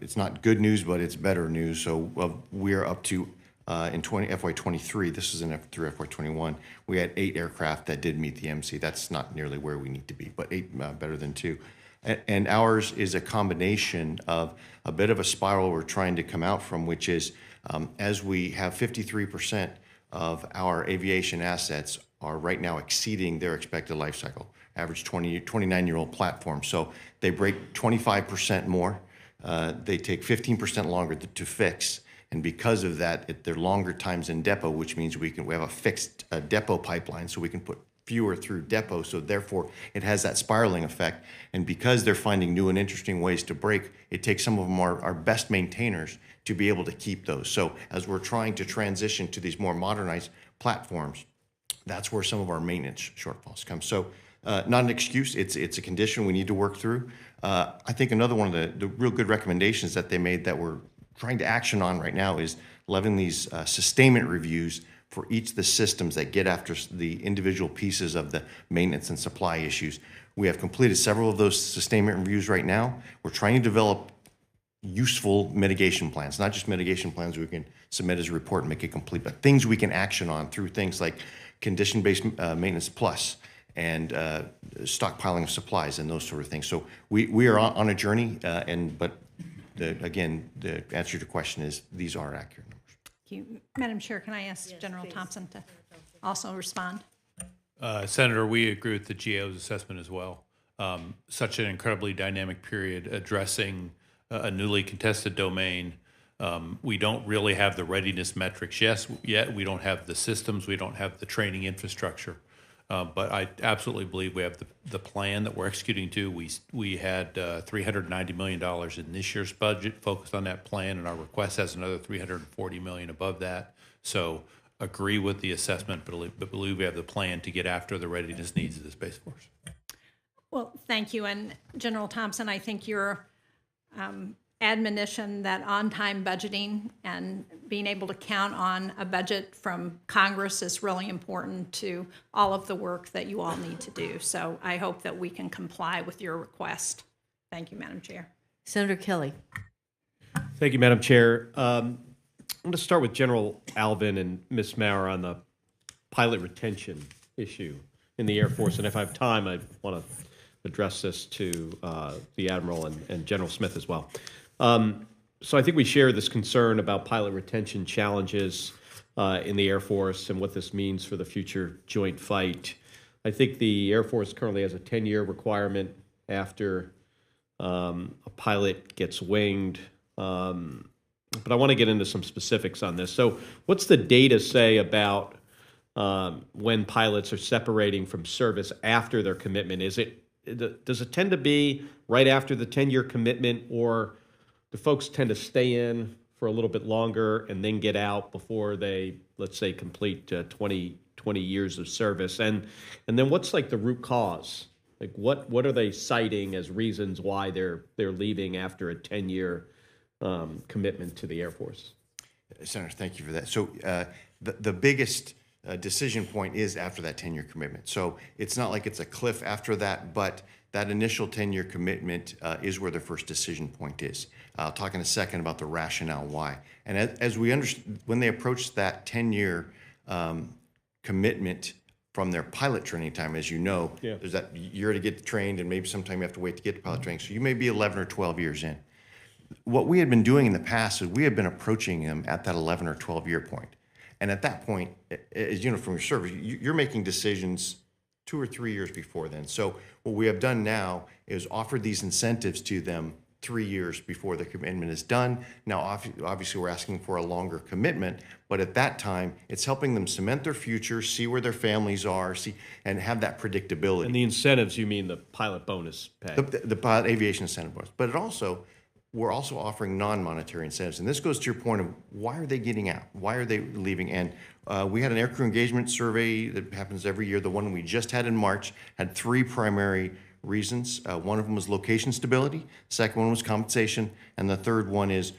it's not good news, but it's better news. So we're up to in FY23, this is through FY21, we had 8 aircraft that did meet the MC. That's not nearly where we need to be, but 8 better than 2. And ours is a combination of a bit of a spiral we're trying to come out from, which is as we have 53% of our aviation assets are right now exceeding their expected life cycle, average 29-year-old platform. So they break 25% more. They take 15% longer to fix. And because of that, they're longer times in depot, which means we have a fixed depot pipeline, so we can put fewer through depot. So therefore, it has that spiraling effect. And because they're finding new and interesting ways to break, it takes some of them our best maintainers to be able to keep those. So as we're trying to transition to these more modernized platforms, that's where some of our maintenance shortfalls come. So not an excuse, it's a condition we need to work through. I think another one of the real good recommendations that they made that we're trying to action on right now is levying these sustainment reviews for each of the systems that get after the individual pieces of the maintenance and supply issues. We have completed several of those sustainment reviews right now. We're trying to develop useful mitigation plans, not just mitigation plans we can submit as a report and make it complete, but things we can action on through things like condition-based maintenance plus and stockpiling of supplies and those sort of things. So we are on a journey, but again, the answer to your question is these are accurate numbers. Thank you. Madam Chair, can I ask General Thompson to also respond? Senator, we agree with the GAO's assessment as well. Such an incredibly dynamic period addressing a newly contested domain. We don't really have the readiness metrics yet. We don't have the systems. We don't have the training infrastructure. But I absolutely believe we have the plan that we're executing to. We had $390 million in this year's budget focused on that plan, and our request has another $340 million above that. So agree with the assessment, but believe we have the plan to get after the readiness needs of the Space Force. Well, thank you. And General Thompson, I think your admonition that on-time budgeting and being able to count on a budget from Congress is really important to all of the work that you all need to do. So I hope that we can comply with your request. Thank you, Madam Chair. Senator Kelly. Thank you, Madam Chair. I'm going to start with General Alvin and Ms. Maurer on the pilot retention issue in the Air Force. And if I have time, I want to address this to the Admiral and General Smith as well. So I think we share this concern about pilot retention challenges in the Air Force and what this means for the future joint fight. I think the Air Force currently has a 10-year requirement after a pilot gets winged. but I want to get into some specifics on this. So what's the data say about when pilots are separating from service after their commitment? Does it tend to be right after the 10-year commitment, or do folks tend to stay in for a little bit longer and then get out before they, let's say, complete 20 years of service? And then what's like the root cause? Like what are they citing as reasons why they're leaving after a 10-year commitment to the Air Force? Senator, thank you for that. So the biggest decision point is after that 10-year commitment. So it's not like it's a cliff after that, but that initial 10-year commitment is where the first decision point is. I'll talk in a second about the rationale why. And as we understand, when they approach that 10-year commitment from their pilot training time, as you know, there's that year to get trained, and maybe sometime you have to wait to get to pilot training. So you may be 11 or 12 years in. What we had been doing in the past is we had been approaching them at that 11 or 12-year point. And at that point, as you know from your service, you're making decisions 2 or 3 years before then. So what we have done now is offered these incentives to them 3 years before the commitment is done. Now, obviously, we're asking for a longer commitment, but at that time, it's helping them cement their future, see where their families are, and have that predictability. And the incentives, you mean the pilot bonus pay? The pilot aviation incentive bonus. But we're also offering non-monetary incentives. And this goes to your point of why are they getting out? Why are they leaving? And we had an aircrew engagement survey that happens every year. The one we just had in March had 3 primary reasons. One of them was location stability. Second one was compensation. And the third one is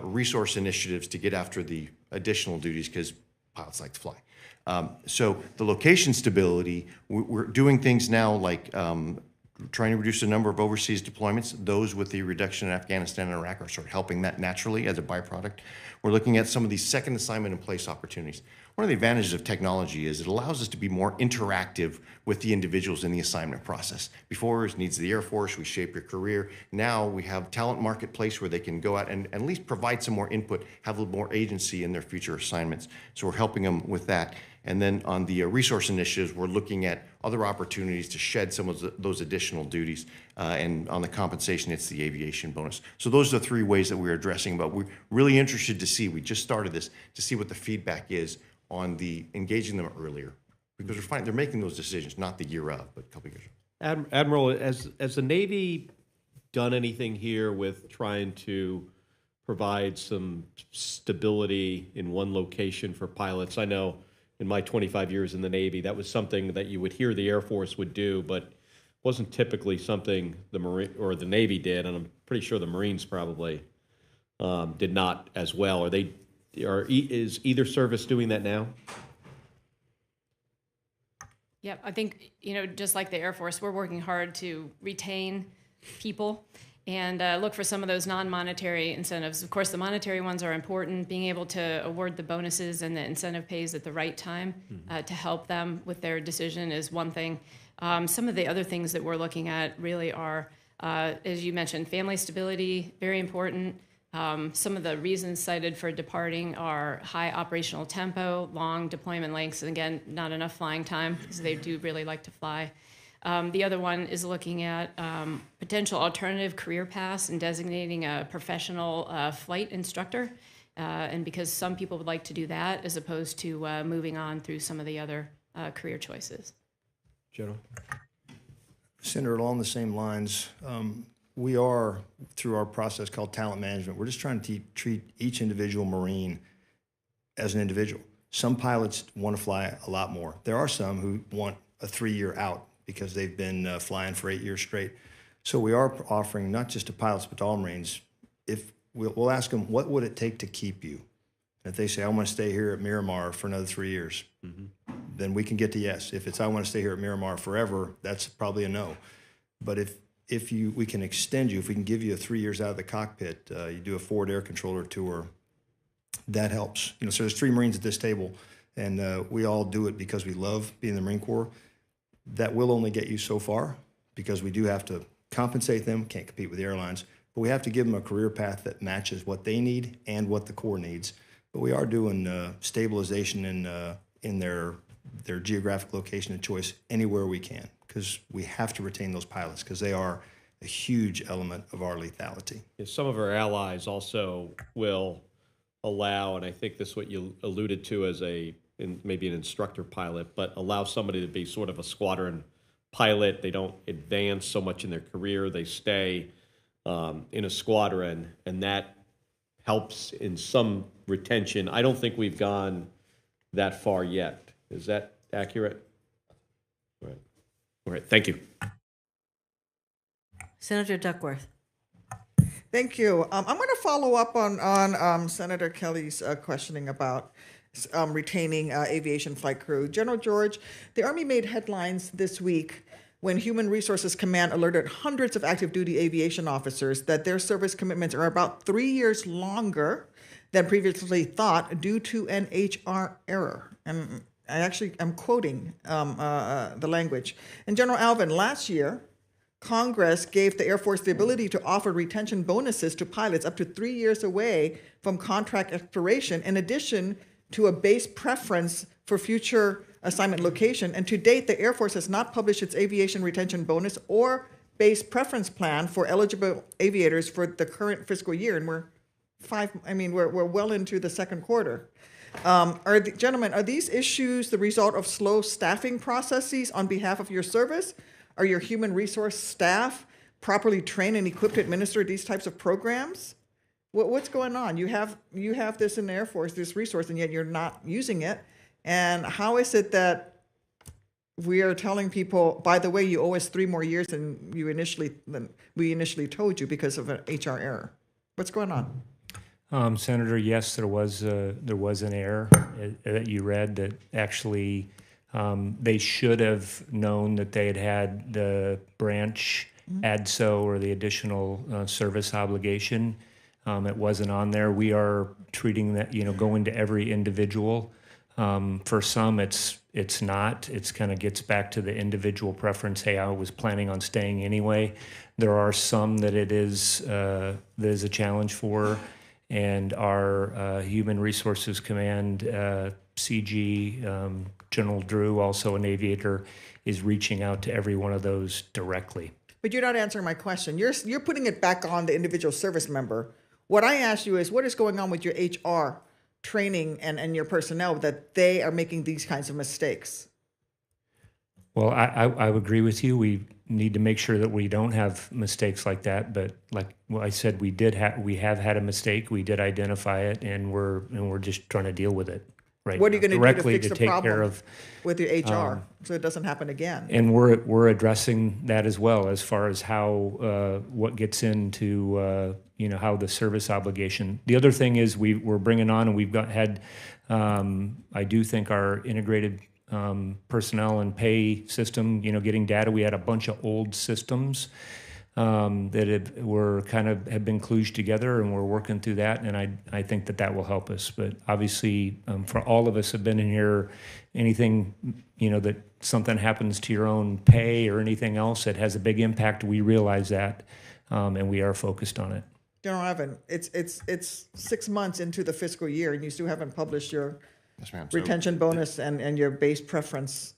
resource initiatives to get after the additional duties because pilots like to fly. So the location stability, we're doing things now like trying to reduce the number of overseas deployments. Those with the reduction in Afghanistan and Iraq are sort of helping that naturally as a byproduct. We're looking at some of these second assignment in place opportunities. One of the advantages of technology is it allows us to be more interactive with the individuals in the assignment process. Before, it needs the Air Force, we shape your career. Now we have talent marketplace where they can go out and at least provide some more input, have a little more agency in their future assignments. So we're helping them with that. And then on the resource initiatives, we're looking at other opportunities to shed some of those additional duties. And on the compensation, it's the aviation bonus. So those are the 3 ways that we're addressing, but we're really interested to see, we just started this, to see what the feedback is on the engaging them earlier. Because we're finding they're making those decisions, not the year of, but a couple of years. Admiral, has the Navy done anything here with trying to provide some stability in one location for pilots? I know in my 25 years in the Navy, that was something that you would hear the Air Force would do, but wasn't typically something the Marine or the Navy did, and I'm pretty sure the Marines probably did not as well. Is either service doing that now? Yeah, I think, just like the Air Force, we're working hard to retain people and look for some of those non-monetary incentives. Of course, the monetary ones are important. Being able to award the bonuses and the incentive pays at the right time to help them with their decision is one thing. Some of the other things that we're looking at really are, as you mentioned, family stability, very important. Some of the reasons cited for departing are high operational tempo, long deployment lengths, and again, not enough flying time because they do really like to fly. The other one is looking at potential alternative career paths and designating a professional flight instructor, and because some people would like to do that as opposed to moving on through some of the other career choices. General? Senator, along the same lines, we are, through our process called talent management, we're just trying to treat each individual Marine as an individual. Some pilots want to fly a lot more. There are some who want a 3-year out because they've been flying for 8 years straight. So we are offering not just to pilots, but to all Marines. If we'll ask them, what would it take to keep you? And if they say, I want to stay here at Miramar for another 3 years, then we can get to yes. If it's, I want to stay here at Miramar forever, that's probably a no. But if we can extend you, if we can give you 3 years out of the cockpit, you do a forward air controller tour, that helps. So there's 3 Marines at this table, and we all do it because we love being in the Marine Corps. That will only get you so far because we do have to compensate them, can't compete with the airlines, but we have to give them a career path that matches what they need and what the Corps needs. But we are doing stabilization in their geographic location of choice anywhere we can because we have to retain those pilots because they are a huge element of our lethality. Some of our allies also will allow, and I think this is what you alluded to as maybe an instructor pilot, but allow somebody to be sort of a squadron pilot. They don't advance so much in their career. They stay in a squadron, and that helps in some retention. I don't think we've gone that far yet. Is that accurate? Right. All right. Thank you. Senator Duckworth. Thank you. I'm going to follow up on Senator Kelly's questioning about retaining aviation flight crew. General George, the Army made headlines this week when Human Resources Command alerted hundreds of active duty aviation officers that their service commitments are about 3 years longer than previously thought due to an HR error. And I'm quoting the language. And General Alvin, last year, Congress gave the Air Force the ability to offer retention bonuses to pilots up to 3 years away from contract expiration, in addition to a base preference for future assignment location. And to date, the Air Force has not published its aviation retention bonus or base preference plan for eligible aviators for the current fiscal year. And we're well into the second quarter. Gentlemen, are these issues the result of slow staffing processes on behalf of your service? Are your human resource staff properly trained and equipped to administer these types of programs? What's going on? You have this in the Air Force, this resource, and yet you're not using it. And how is it that we are telling people, by the way, you owe us 3 more years than we initially told you because of an HR error? What's going on? Senator, yes, there was an error that you read that actually they should have known that they had the branch ADSO or the additional service obligation. It wasn't on there. We are treating that, going to every individual. For some, it's not. It's kind of gets back to the individual preference. Hey, I was planning on staying anyway. There are some that it is a challenge for, and our Human Resources Command CG General Drew, also an aviator, is reaching out to every one of those directly. But you're not answering my question. You're putting it back on the individual service member. What I asked you is, what is going on with your HR training and your personnel that they are making these kinds of mistakes? Well, I would agree with you. We need to make sure that we don't have mistakes like that. But like I said, we have had a mistake. We did identify it, and we're just trying to deal with it. Right. What are you going to do to fix the take care problem of, with your HR so it doesn't happen again? And we're addressing that as well, as far as how what gets into how the service obligation. The other thing is we're bringing on, and we've had I do think our integrated personnel and pay system, getting data. We had a bunch of old systems that have been kludged together, and we're working through that, and I think that will help us. But obviously, for all of us have been in here, anything, that something happens to your own pay or anything else that has a big impact, we realize that, and we are focused on it. General Evan, it's 6 months into the fiscal year, and you still haven't published your retention bonus and your base preference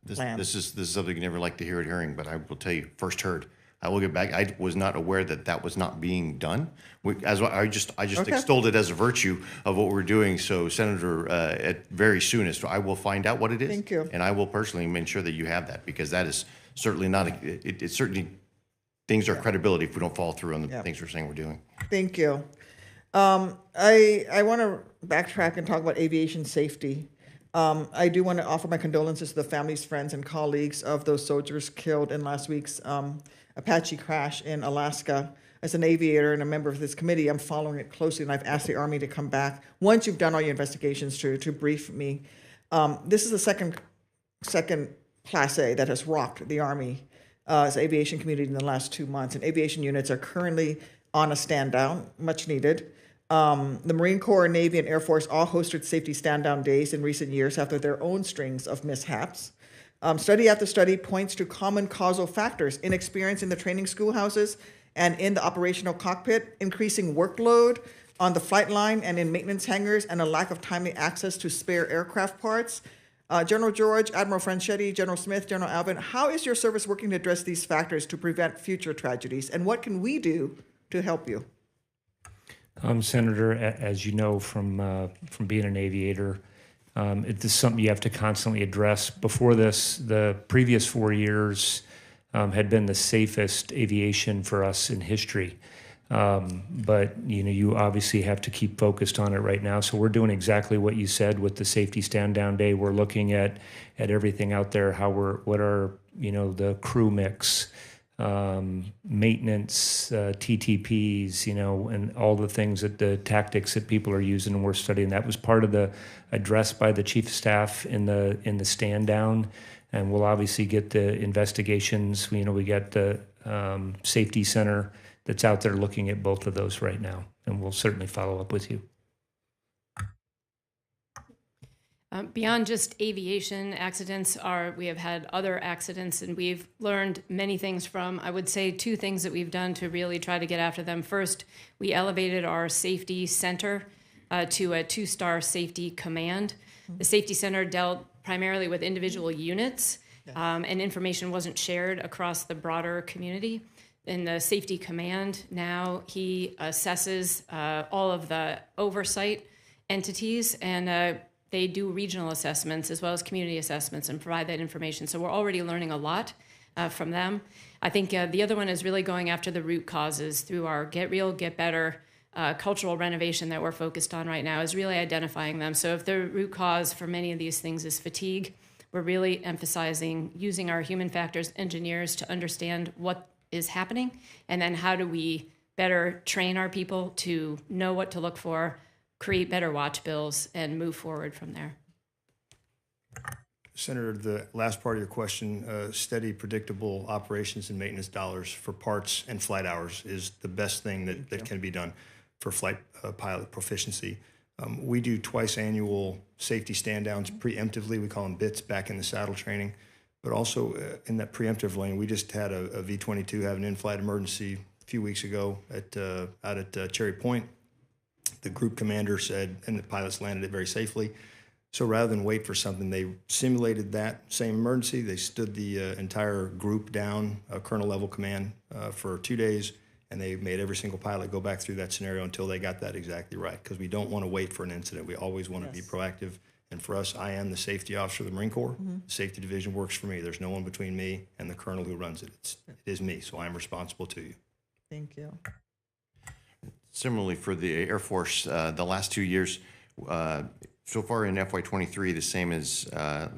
plan. This is something you never like to hear at hearing, but I will tell you, first heard. I will get back. I was not aware that was not being done. I just extolled it as a virtue of what we're doing. So, Senator, at very soonest, I will find out what it is. Thank you. And I will personally make sure that you have that, because that is certainly not. It certainly things are credibility if we don't follow through on the things we're saying we're doing. Thank you. I want to backtrack and talk about aviation safety. I do want to offer my condolences to the families, friends, and colleagues of those soldiers killed in last week's Apache crash in Alaska. As an aviator and a member of this committee, I'm following it closely, and I've asked the Army to come back once you've done all your investigations to brief me. This is the second Class A that has rocked the Army as aviation community in the last 2 months, and aviation units are currently on a stand down, much needed. The Marine Corps, Navy, and Air Force all hosted safety stand-down days in recent years after their own strings of mishaps. Study after study points to common causal factors: inexperience in the training schoolhouses and in the operational cockpit, increasing workload on the flight line and in maintenance hangars, and a lack of timely access to spare aircraft parts. General George, Admiral Franchetti, General Smith, General Alvin, how is your service working to address these factors to prevent future tragedies, and what can we do to help you? Senator, as you know from being an aviator, it is something you have to constantly address. Before this, the previous 4 years had been the safest aviation for us in history. But you obviously have to keep focused on it right now. So we're doing exactly what you said with the safety stand down day. We're looking at everything out there, what are the crew mix, maintenance, TTPs, and all the things the tactics that people are using, and we're studying. That was part of the address by the chief of staff in the stand down, and we'll obviously get the investigations. We got the safety center that's out there looking at both of those right now, and we'll certainly follow up with you. Beyond just aviation accidents, we have had other accidents, and we've learned many things from, I would say, 2 things that we've done to really try to get after them. First, we elevated our safety center to a 2-star safety command. The safety center dealt primarily with individual units, and information wasn't shared across the broader community. In the safety command, now he assesses all of the oversight entities, and they do regional assessments as well as community assessments and provide that information. So we're already learning a lot from them. I think the other one is really going after the root causes through our Get Real, Get Better cultural renovation that we're focused on right now, is really identifying them. So if the root cause for many of these things is fatigue, we're really emphasizing using our human factors engineers to understand what is happening, and then how do we better train our people to know what to look for, create better watch bills, and move forward from there. Senator, the last part of your question, steady, predictable operations and maintenance dollars for parts and flight hours is the best thing that can be done for flight pilot proficiency. We do twice annual safety stand downs preemptively. We call them BITS, back in the saddle training. But also in that preemptive lane, we just had a V-22 have an in-flight emergency a few weeks ago out at Cherry Point. The group commander said, and the pilots landed it very safely. So rather than wait for something, they simulated that same emergency. They stood the entire group down, colonel level command, for 2 days, and they made every single pilot go back through that scenario until they got that exactly right, because we don't want to wait for an incident. We always want to be proactive. And for us, I am the safety officer of the Marine Corps. The safety division works for me. There's no one between me and the colonel who runs it. It is me, so I'm responsible to you. Thank you. Similarly, for the Air Force, the last 2 years, so far in FY23, the same as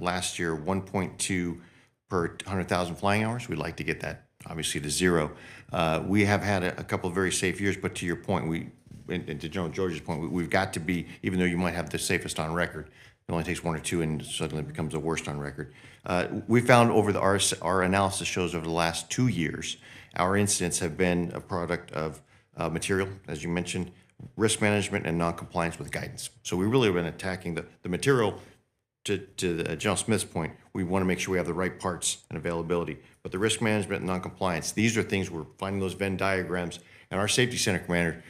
last year, 1.2 per 100,000 flying hours. We'd like to get that, obviously, to 0. We have had a couple of very safe years, but to your point, and to General George's point, we've got to be, even though you might have the safest on record, it only takes 1 or 2 and suddenly it becomes the worst on record. We found our analysis shows over the last 2 years, our incidents have been a product of material, as you mentioned, risk management, and non-compliance with guidance. So we really have been attacking the material. To General Smith's point, we want to make sure we have the right parts and availability. But the risk management and non-compliance, these are things we're finding those Venn diagrams. And our safety center commander,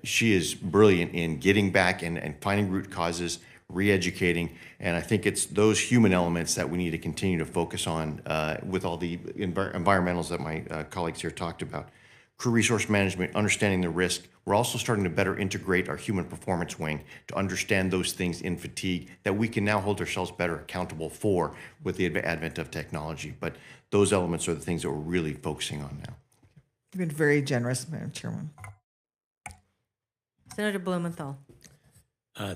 she is brilliant in getting back and finding root causes, re-educating. And I think it's those human elements that we need to continue to focus on with all the environmentals that my colleagues here talked about. Crew resource management, understanding the risk. We're also starting to better integrate our human performance wing to understand those things in fatigue that we can now hold ourselves better accountable for with the advent of technology. But those elements are the things that we're really focusing on now. You've been very generous, Madam Chairman. Senator Blumenthal.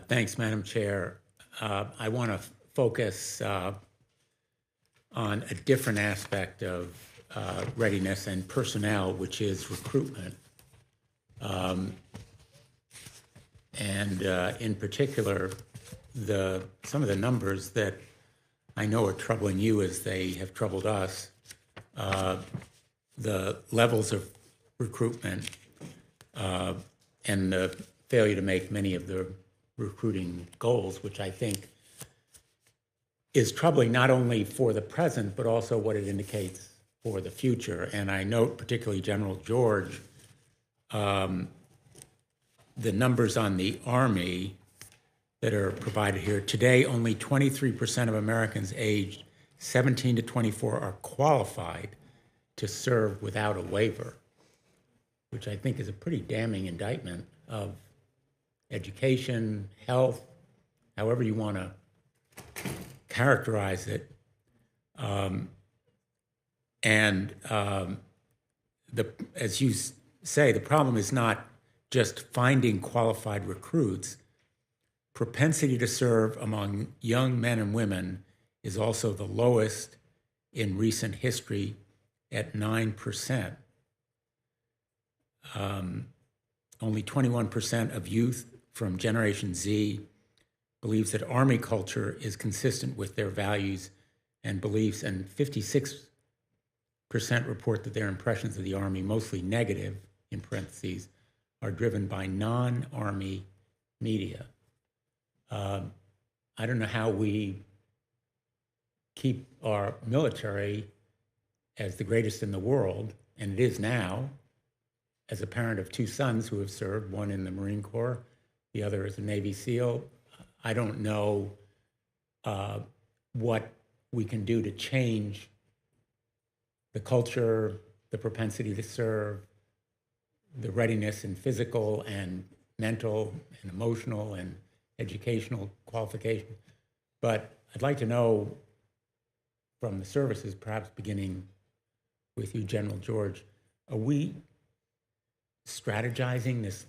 Thanks, Madam Chair. I want to focus on a different aspect of readiness and personnel, which is recruitment. And in particular, some of the numbers that I know are troubling you as they have troubled us, the levels of recruitment and the failure to make many of the recruiting goals, which I think is troubling not only for the present, but also what it indicates for the future. And I note particularly General George, the numbers on the Army that are provided here. Today, only 23% of Americans aged 17 to 24 are qualified to serve without a waiver, which I think is a pretty damning indictment of education, health, however you want to characterize it. As you say, the problem is not just finding qualified recruits. Propensity to serve among young men and women is also the lowest in recent history at 9%. Only 21% of youth from Generation Z believes that Army culture is consistent with their values and beliefs, and 56% report that their impressions of the Army, mostly negative, in parentheses, are driven by non-Army media. I don't know how we keep our military as the greatest in the world, and it is now, as a parent of two sons who have served, one in the Marine Corps, the other as a Navy SEAL. I don't know what we can do to change the culture, the propensity to serve, the readiness in physical and mental and emotional and educational qualification. But I'd like to know from the services, perhaps beginning with you, General George, are we strategizing this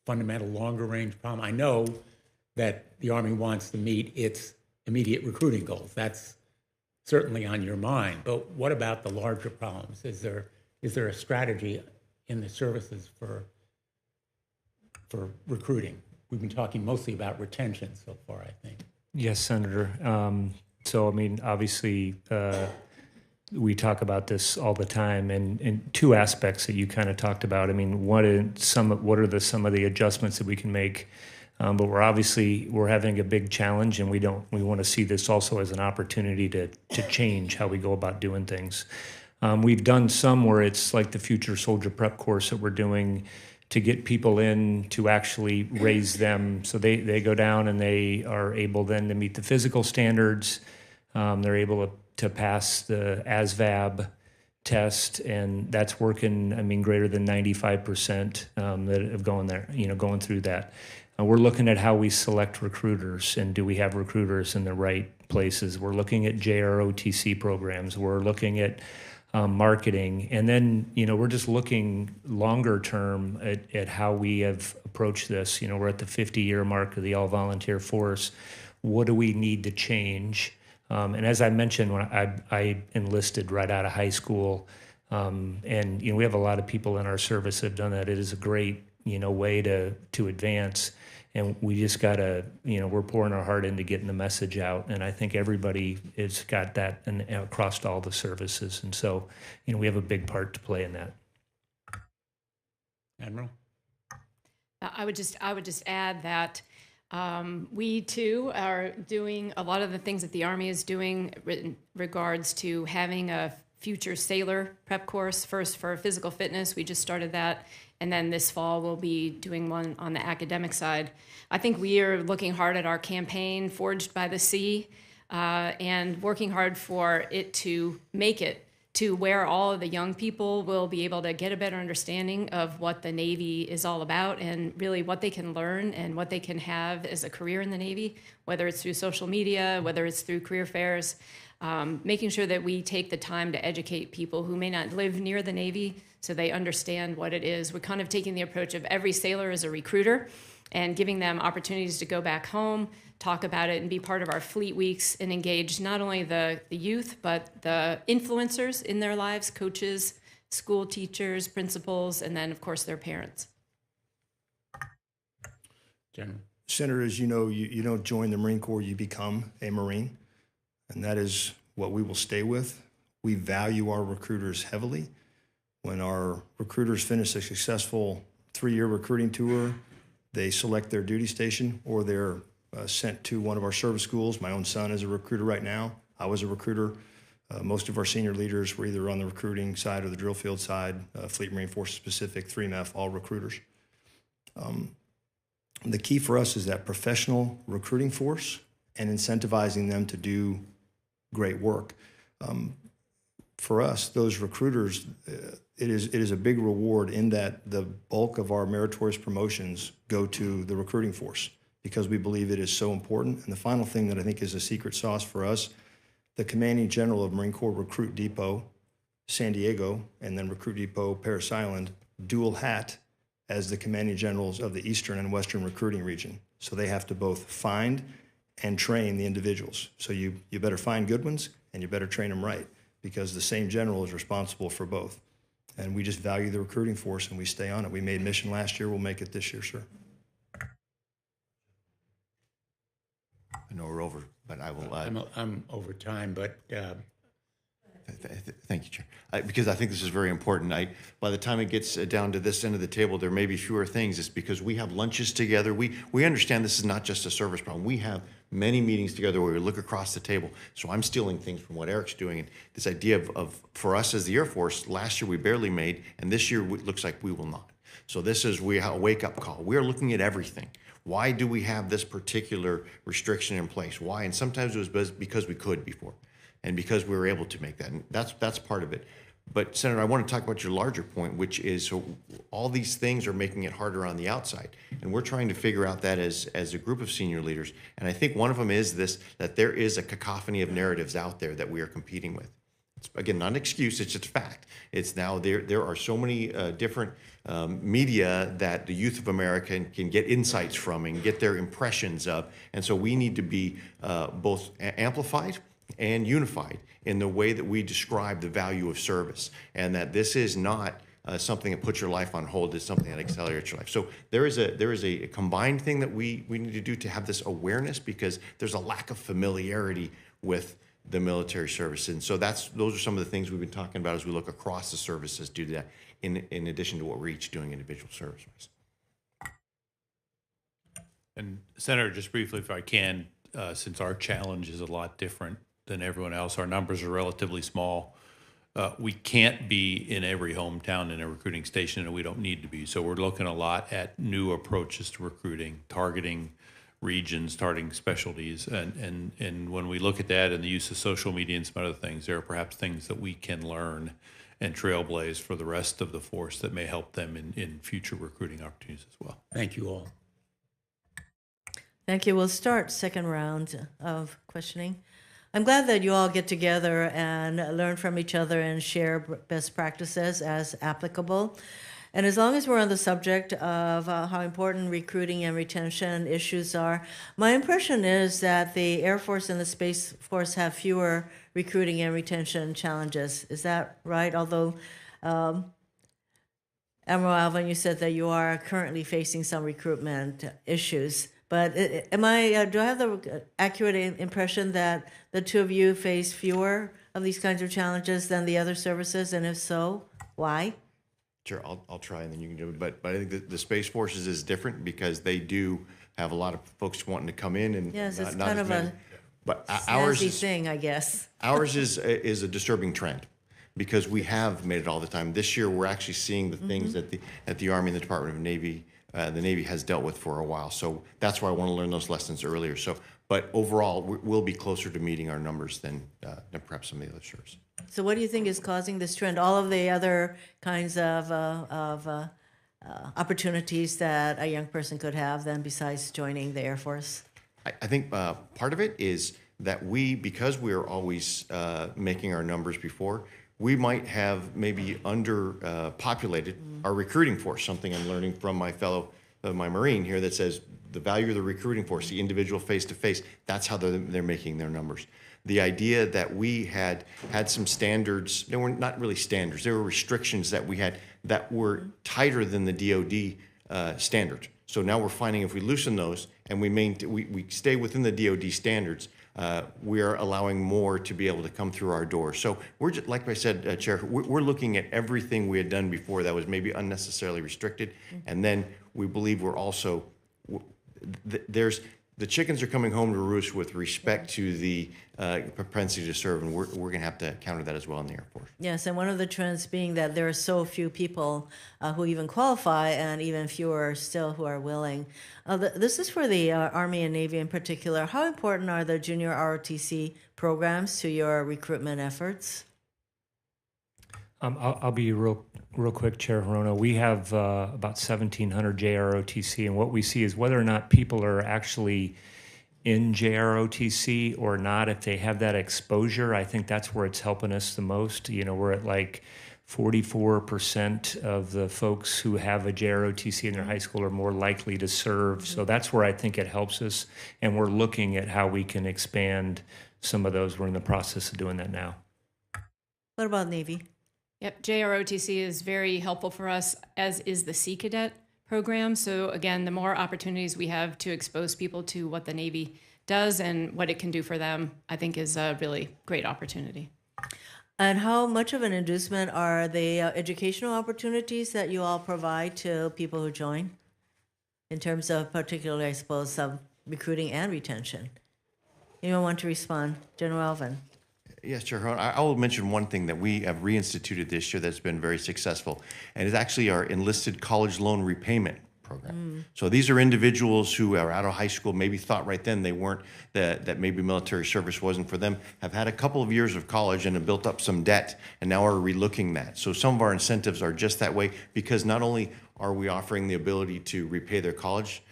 fundamental longer range problem? I know that the Army wants to meet its immediate recruiting goals. That's certainly on your mind. But what about the larger problems? Is there a strategy in the services for recruiting? We've been talking mostly about retention so far, I think. Yes, Senator. So, I mean, obviously, we talk about this all the time, and two aspects that you kind of talked about. I mean, what are some of the adjustments that we can make? But we're having a big challenge, and we want to see this also as an opportunity to change how we go about doing things. We've done some where it's like the Future Soldier Prep course that we're doing to get people in to actually raise them. So they go down and they are able then to meet the physical standards. They're able to pass the ASVAB test, and that's working, I mean, greater than 95% that have going through that. We're looking at how we select recruiters, and do we have recruiters in the right places? We're looking at JROTC programs. We're looking at marketing, and then we're just looking longer term at how we have approached this. We're at the 50-year mark of the all-volunteer force. What do we need to change? And as I mentioned, when I enlisted right out of high school, and we have a lot of people in our service that have done that. It is a great way to advance. And we just gotta, we're pouring our heart into getting the message out. And I think everybody has got that across all the services. And so, we have a big part to play in that. Admiral? I would just add that we too are doing a lot of the things that the Army is doing in regards to having a future sailor prep course. First for physical fitness, we just started that. And then this fall, we'll be doing one on the academic side. I think we are looking hard at our campaign, Forged by the Sea, and working hard for it to make it to where all of the young people will be able to get a better understanding of what the Navy is all about and really what they can learn and what they can have as a career in the Navy, whether it's through social media, whether it's through career fairs, making sure that we take the time to educate people who may not live near the Navy so they understand what it is. We're kind of taking the approach of every sailor as a recruiter and giving them opportunities to go back home, talk about it, and be part of our fleet weeks and engage not only the youth, but the influencers in their lives, coaches, school teachers, principals, and then, of course, their parents. General. Senator, as you know, you don't join the Marine Corps, you become a Marine, and that is what we will stay with. We value our recruiters heavily. When our recruiters finish a successful 3-year recruiting tour, they select their duty station or they're sent to one of our service schools. My own son is a recruiter right now. I was a recruiter. Most of our senior leaders were either on the recruiting side or the drill field side, Fleet Marine Forces Pacific, 3MEF, all recruiters. The key for us is that professional recruiting force and incentivizing them to do great work. for us, those recruiters, it is a big reward in that the bulk of our meritorious promotions go to the recruiting force because we believe it is so important. And the final thing that I think is a secret sauce for us, the Commanding General of Marine Corps Recruit Depot, San Diego, and then Recruit Depot, Parris Island, dual hat as the Commanding Generals of the Eastern and Western recruiting region. So they have to both find and train the individuals. So you better find good ones and you better train them right because the same general is responsible for both. And we just value the recruiting force and we stay on it. We made mission last year, we'll make it this year, sir. I know we're over, but I will. I'm over time, but Thank you, Chair. Because I think this is very important. By the time it gets down to this end of the table, there may be fewer things. It's because we have lunches together. We understand this is not just a service problem. We have many meetings together where we look across the table. So I'm stealing things from what Eric's doing. And this idea of for us as the Air Force, last year we barely made, and this year it looks like we will not. So this is a wake-up call. We are looking at everything. Why do we have this particular restriction in place? Why? And sometimes it was because we could before. And because we were able to make that. And that's part of it. But Senator, I want to talk about your larger point, which is so all these things are making it harder on the outside. And we're trying to figure out that as a group of senior leaders. And I think one of them is this, that there is a cacophony of narratives out there that we are competing with. It's, again, not an excuse, it's just a fact. It's now there are so many different media that the youth of America can get insights from and get their impressions of. And so we need to be both amplified and unified in the way that we describe the value of service, and that this is not something that puts your life on hold. It's something that accelerates your life. So there is a combined thing that we need to do to have this awareness, because there's a lack of familiarity with the military service. And so those are some of the things we've been talking about as we look across the services to do that, in addition to what we're each doing individual service-wise. And Senator, just briefly, if I can, since our challenge is a lot different than everyone else, our numbers are relatively small. We can't be in every hometown in a recruiting station, and we don't need to be. So we're looking a lot at new approaches to recruiting, targeting regions, targeting specialties. And when we look at that and the use of social media and some other things, there are perhaps things that we can learn and trailblaze for the rest of the force that may help them in future recruiting opportunities as well. thank you all. Thank you. We'll start second round of questioning. I'm glad that you all get together and learn from each other and share best practices as applicable. And as long as we're on the subject of how important recruiting and retention issues are, my impression is that the Air Force and the Space Force have fewer recruiting and retention challenges. Is that right? Although, Admiral Alvin, you said that you are currently facing some recruitment issues. But do I have the accurate impression that the two of you face fewer of these kinds of challenges than the other services? And if so, why? Sure, I'll try and then you can do it. But I think the Space Forces is different because they do have a lot of folks wanting to come in, and yes, it's not kind as of many. a snazzy thing, I guess. Ours is a disturbing trend because we have made it all the time. This year, we're actually seeing the things that the Army and the Department of Navy, the Navy has dealt with for a while. So that's why I want to learn those lessons earlier. So, but overall, we'll be closer to meeting our numbers than perhaps some of the other services. So what do you think is causing this trend? All of the other kinds of opportunities that a young person could have then besides joining the Air Force? I think part of it is that because we are always making our numbers before, we might have maybe underpopulated our recruiting force, something I'm learning from my Marine here that says the value of the recruiting force, the individual face-to-face, that's how they're making their numbers. The idea that we had some standards, they were not really standards, they were restrictions that we had that were tighter than the DOD standard. So now we're finding if we loosen those and we stay within the DOD standards, we are allowing more to be able to come through our doors. So we're just, like I said, Chair, we're looking at everything we had done before that was maybe unnecessarily restricted, and then we believe we're also the chickens are coming home to roost with respect to the propensity to serve, and we're going to have to counter that as well in the Air Force. Yes, and one of the trends being that there are so few people who even qualify, and even fewer still who are willing. This is for the Army and Navy in particular. How important are the junior ROTC programs to your recruitment efforts? I'll be real quick, Chair Hirono. We have about 1,700 JROTC, and what we see is whether or not people are actually in JROTC or not. If they have that exposure, I think that's where it's helping us the most. You know, we're at like 44% of the folks who have a JROTC in their high school are more likely to serve. So that's where I think it helps us, and we're looking at how we can expand some of those. We're in the process of doing that now. What about Navy? Yep, JROTC is very helpful for us, as is the Sea Cadet program. So again, the more opportunities we have to expose people to what the Navy does and what it can do for them, I think is a really great opportunity. And how much of an inducement are the educational opportunities that you all provide to people who join, in terms of particularly, I suppose, recruiting and retention? Anyone want to respond? General Alvin. Yes, Chair Hirono. I will mention one thing that we have reinstituted this year that's been very successful, and it's actually our enlisted college loan repayment program. So these are individuals who are out of high school, maybe thought right then they weren't, that maybe military service wasn't for them, have had a couple of years of college and have built up some debt, and now are relooking that. So some of our incentives are just that way, because not only are we offering the ability to repay their college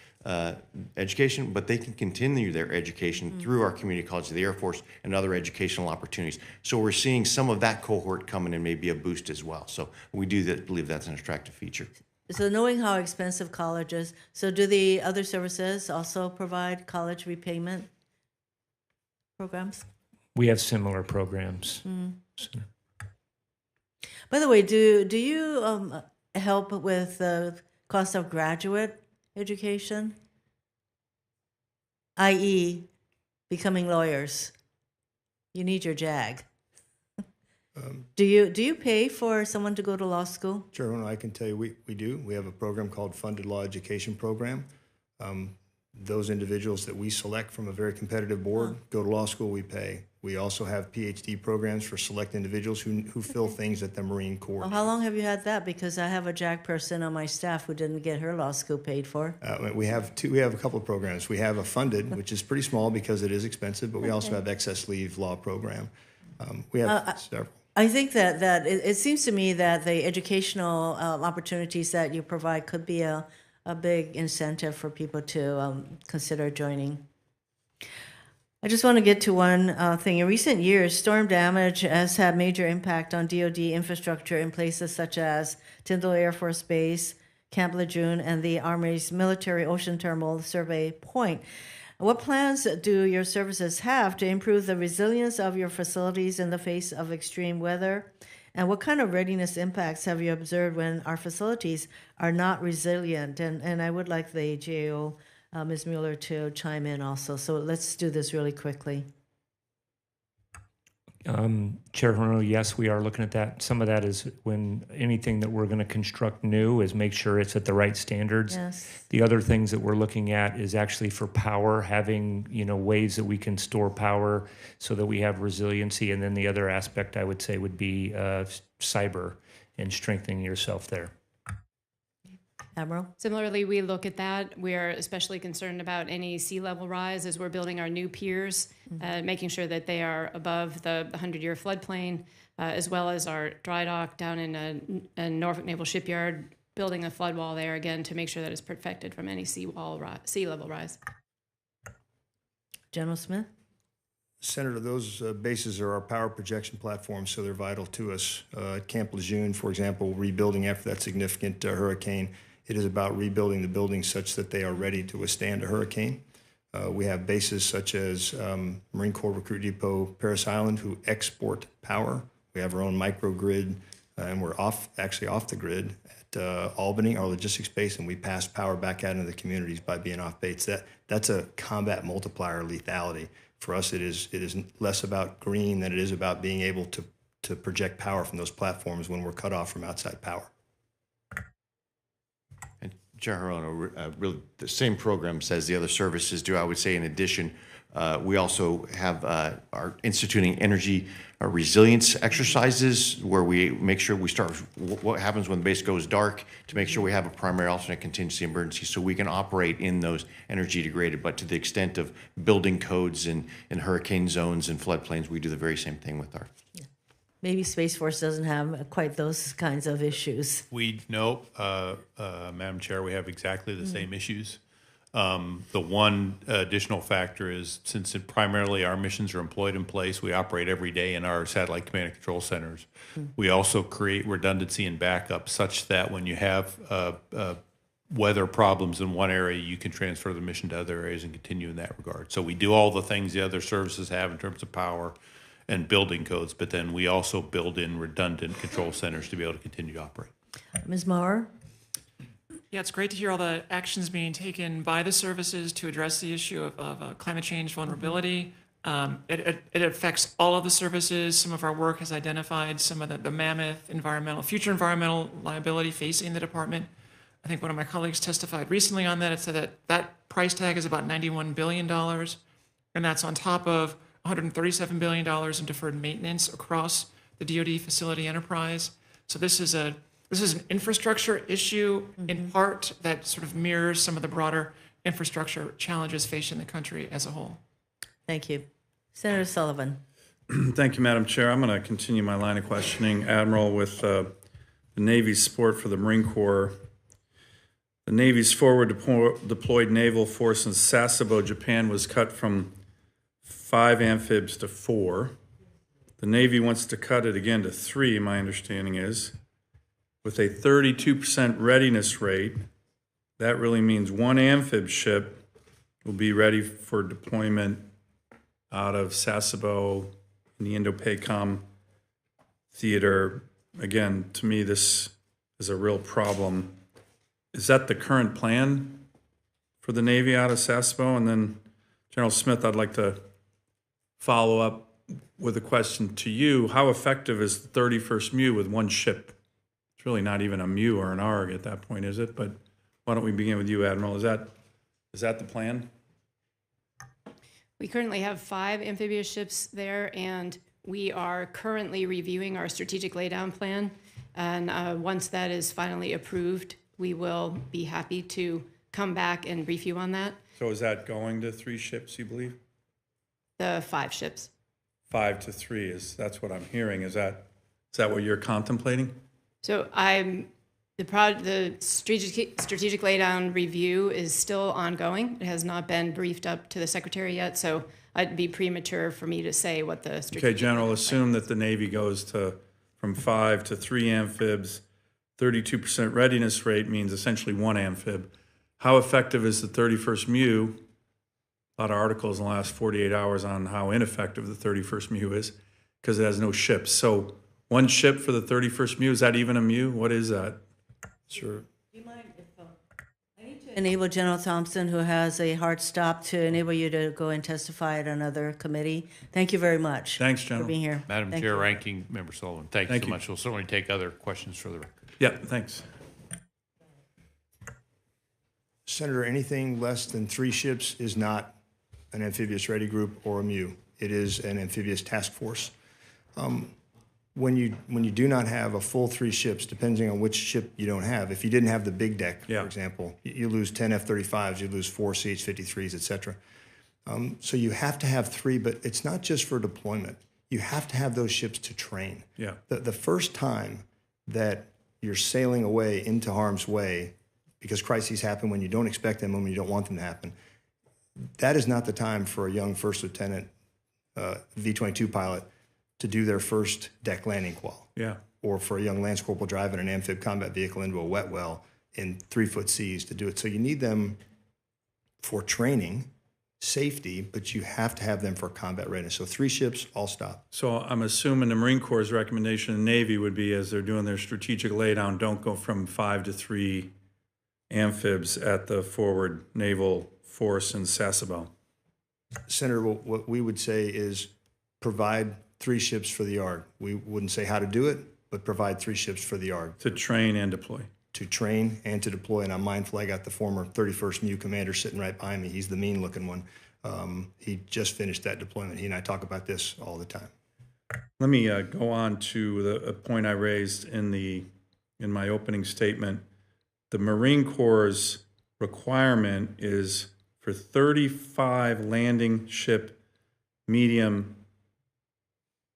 education, but they can continue their education through our community college of the Air Force and other educational opportunities. So we're seeing some of that cohort coming in, maybe a boost as well. So we do believe that's an attractive feature. So knowing how expensive college is, so do the other services also provide college repayment programs? We have similar programs. So- By the way, do you help with the cost of graduate education, i.e., becoming lawyers? You need your JAG. Do you pay for someone to go to law school? Chair, I can tell you we do. We have a program called Funded Law Education Program. Those individuals that we select from a very competitive board go to law school, we pay. We also have PhD programs for select individuals who fill things at the Marine Corps. Well, how long have you had that? Because I have a JAG person on my staff who didn't get her law school paid for. We have a couple of programs. We have a funded, which is pretty small because it is expensive, but we also have excess leave law program. We have several. I think that it seems to me that the educational opportunities that you provide could be a big incentive for people to consider joining. I just want to get to one thing. In recent years, storm damage has had major impact on DoD infrastructure in places such as Tyndall Air Force Base, Camp Lejeune, and the Army's Military Ocean Terminal Survey Point. What plans do your services have to improve the resilience of your facilities in the face of extreme weather? And what kind of readiness impacts have you observed when our facilities are not resilient? And I would like the GAO, Ms. Mueller, to chime in also. So let's do this really quickly. Chair Hirono, yes, we are looking at that. Some of that is when anything that we're going to construct new is make sure it's at the right standards. Yes. The other things that we're looking at is actually for power, having ways that we can store power so that we have resiliency. And then the other aspect I would say would be cyber and strengthening yourself there. Admiral? Similarly, we look at that. We are especially concerned about any sea level rise as we're building our new piers, making sure that they are above the 100-year floodplain, as well as our dry dock down in Norfolk Naval Shipyard, building a flood wall there again to make sure that it's protected from any sea level rise. General Smith? Senator, those bases are our power projection platforms, so they're vital to us. At Camp Lejeune, for example, rebuilding after that significant hurricane, it is about rebuilding the buildings such that they are ready to withstand a hurricane. We have bases such as Marine Corps Recruit Depot, Parris Island, who export power. We have our own microgrid, and we're actually off the grid at Albany, our logistics base, and we pass power back out into the communities by being off base. That's a combat multiplier lethality. For us, it is less about green than it is about being able to project power from those platforms when we're cut off from outside power. And Chair Hirono, really the same program says the other services do. I would say in addition, we also have are instituting energy resilience exercises where we make sure we start with what happens when the base goes dark to make sure we have a primary alternate contingency emergency so we can operate in those energy degraded. But to the extent of building codes in hurricane zones and floodplains, we do the very same thing with our. maybe Space Force doesn't have quite those kinds of issues. Madam Chair, we have exactly the same issues. The one additional factor is since primarily our missions are employed in place, we operate every day in our satellite command and control centers. We also create redundancy and backup such that when you have weather problems in one area, you can transfer the mission to other areas and continue in that regard. So we do all the things the other services have in terms of power and building codes, but then we also build in redundant control centers to be able to continue to operate. Ms. Maurer? Yeah, it's great to hear all the actions being taken by the services to address the issue of climate change vulnerability. It affects all of the services. Some of our work has identified some of the mammoth future environmental liability facing the department. I think one of my colleagues testified recently on that. It said that price tag is about $91 billion, and that's on top of $137 billion in deferred maintenance across the DoD facility enterprise. So this is an infrastructure issue in part that sort of mirrors some of the broader infrastructure challenges facing the country as a whole. Thank you. Senator Sullivan. Thank you, Madam Chair. I'm going to continue my line of questioning, Admiral, with the Navy's support for the Marine Corps. The Navy's forward deployed naval force in Sasebo, Japan, was cut from 5 amphibs to 4. The Navy wants to cut it again to 3, my understanding is. With a 32% readiness rate, that really means 1 amphib ship will be ready for deployment out of Sasebo in the Indo-PACOM theater. Again, to me, this is a real problem. Is that the current plan for the Navy out of Sasebo? And then, General Smith, I'd like to follow up with a question to you. How effective is the 31st MEU with 1 ship? It's really not even a MEU or an ARG at that point, is it? But why don't we begin with you, Admiral? Is that the plan? We currently have 5 amphibious ships there, and we are currently reviewing our strategic laydown plan. And once that is finally approved, we will be happy to come back and brief you on that. So is that going to 3 ships, you believe? The 5 ships. 5 to 3 that's what I'm hearing. Is that what you're contemplating? So the strategic laydown review is still ongoing. It has not been briefed up to the Secretary yet, so it'd be premature for me to say what the strategic. Okay, General, assume that the Navy goes from 5 to 3 amphibs. 32% readiness rate means essentially 1 amphib. How effective is the 31st MEU? A lot of articles in the last 48 hours on how ineffective the 31st MEU is because it has no ships. So 1 ship for the 31st MEU, is that even a MEU? What is that? Sure. Do you mind if I need to enable General Thompson, who has a hard stop, to enable you to go and testify at another committee? Thank you very much. Thanks, General. For being here. Madam Thank Chair, you. Ranking Member Sullivan, thank you so much. We'll certainly take other questions for the record. Yeah, thanks. Senator, anything less than 3 ships is not an amphibious ready group or a MEU. It is an amphibious task force. When you do not have a full 3 ships, depending on which ship you don't have, if you didn't have the big deck, for example, you lose 10 F-35s, you lose 4 CH-53s, et cetera. So you have to have 3, but it's not just for deployment. You have to have those ships to train. Yeah. The first time that you're sailing away into harm's way, because crises happen when you don't expect them and when you don't want them to happen, that is not the time for a young first lieutenant V-22 pilot to do their first deck landing qual. Yeah. Or for a young lance corporal driving an amphib combat vehicle into a wet well in 3-foot seas to do it. So you need them for training, safety, but you have to have them for combat readiness. So 3 ships, all stop. So I'm assuming the Marine Corps' recommendation to the Navy would be, as they're doing their strategic laydown, don't go from 5 to 3 amphibs at the forward naval force in Sasebo. Senator, what we would say is provide 3 ships for the ARG. We wouldn't say how to do it, but provide 3 ships for the ARG. To train and deploy. To train and to deploy. And I'm mindful I got the former 31st MEU commander sitting right behind me. He's the mean-looking one. He just finished that deployment. He and I talk about this all the time. Let me go on to a point I raised in my opening statement. The Marine Corps' requirement is for 35 landing ship medium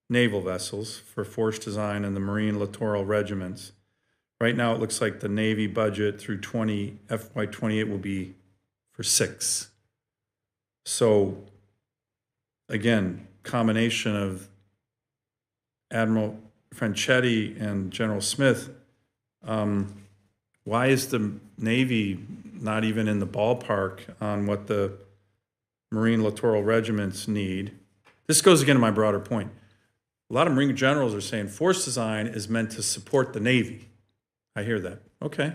naval vessels for force design and the Marine littoral regiments. Right now, it looks like the Navy budget through FY28 will be for 6. So, again, combination of Admiral Franchetti and General Smith, why is the Navy not even in the ballpark on what the Marine littoral regiments need? This goes again to my broader point. A lot of Marine generals are saying force design is meant to support the Navy. I hear that. Okay.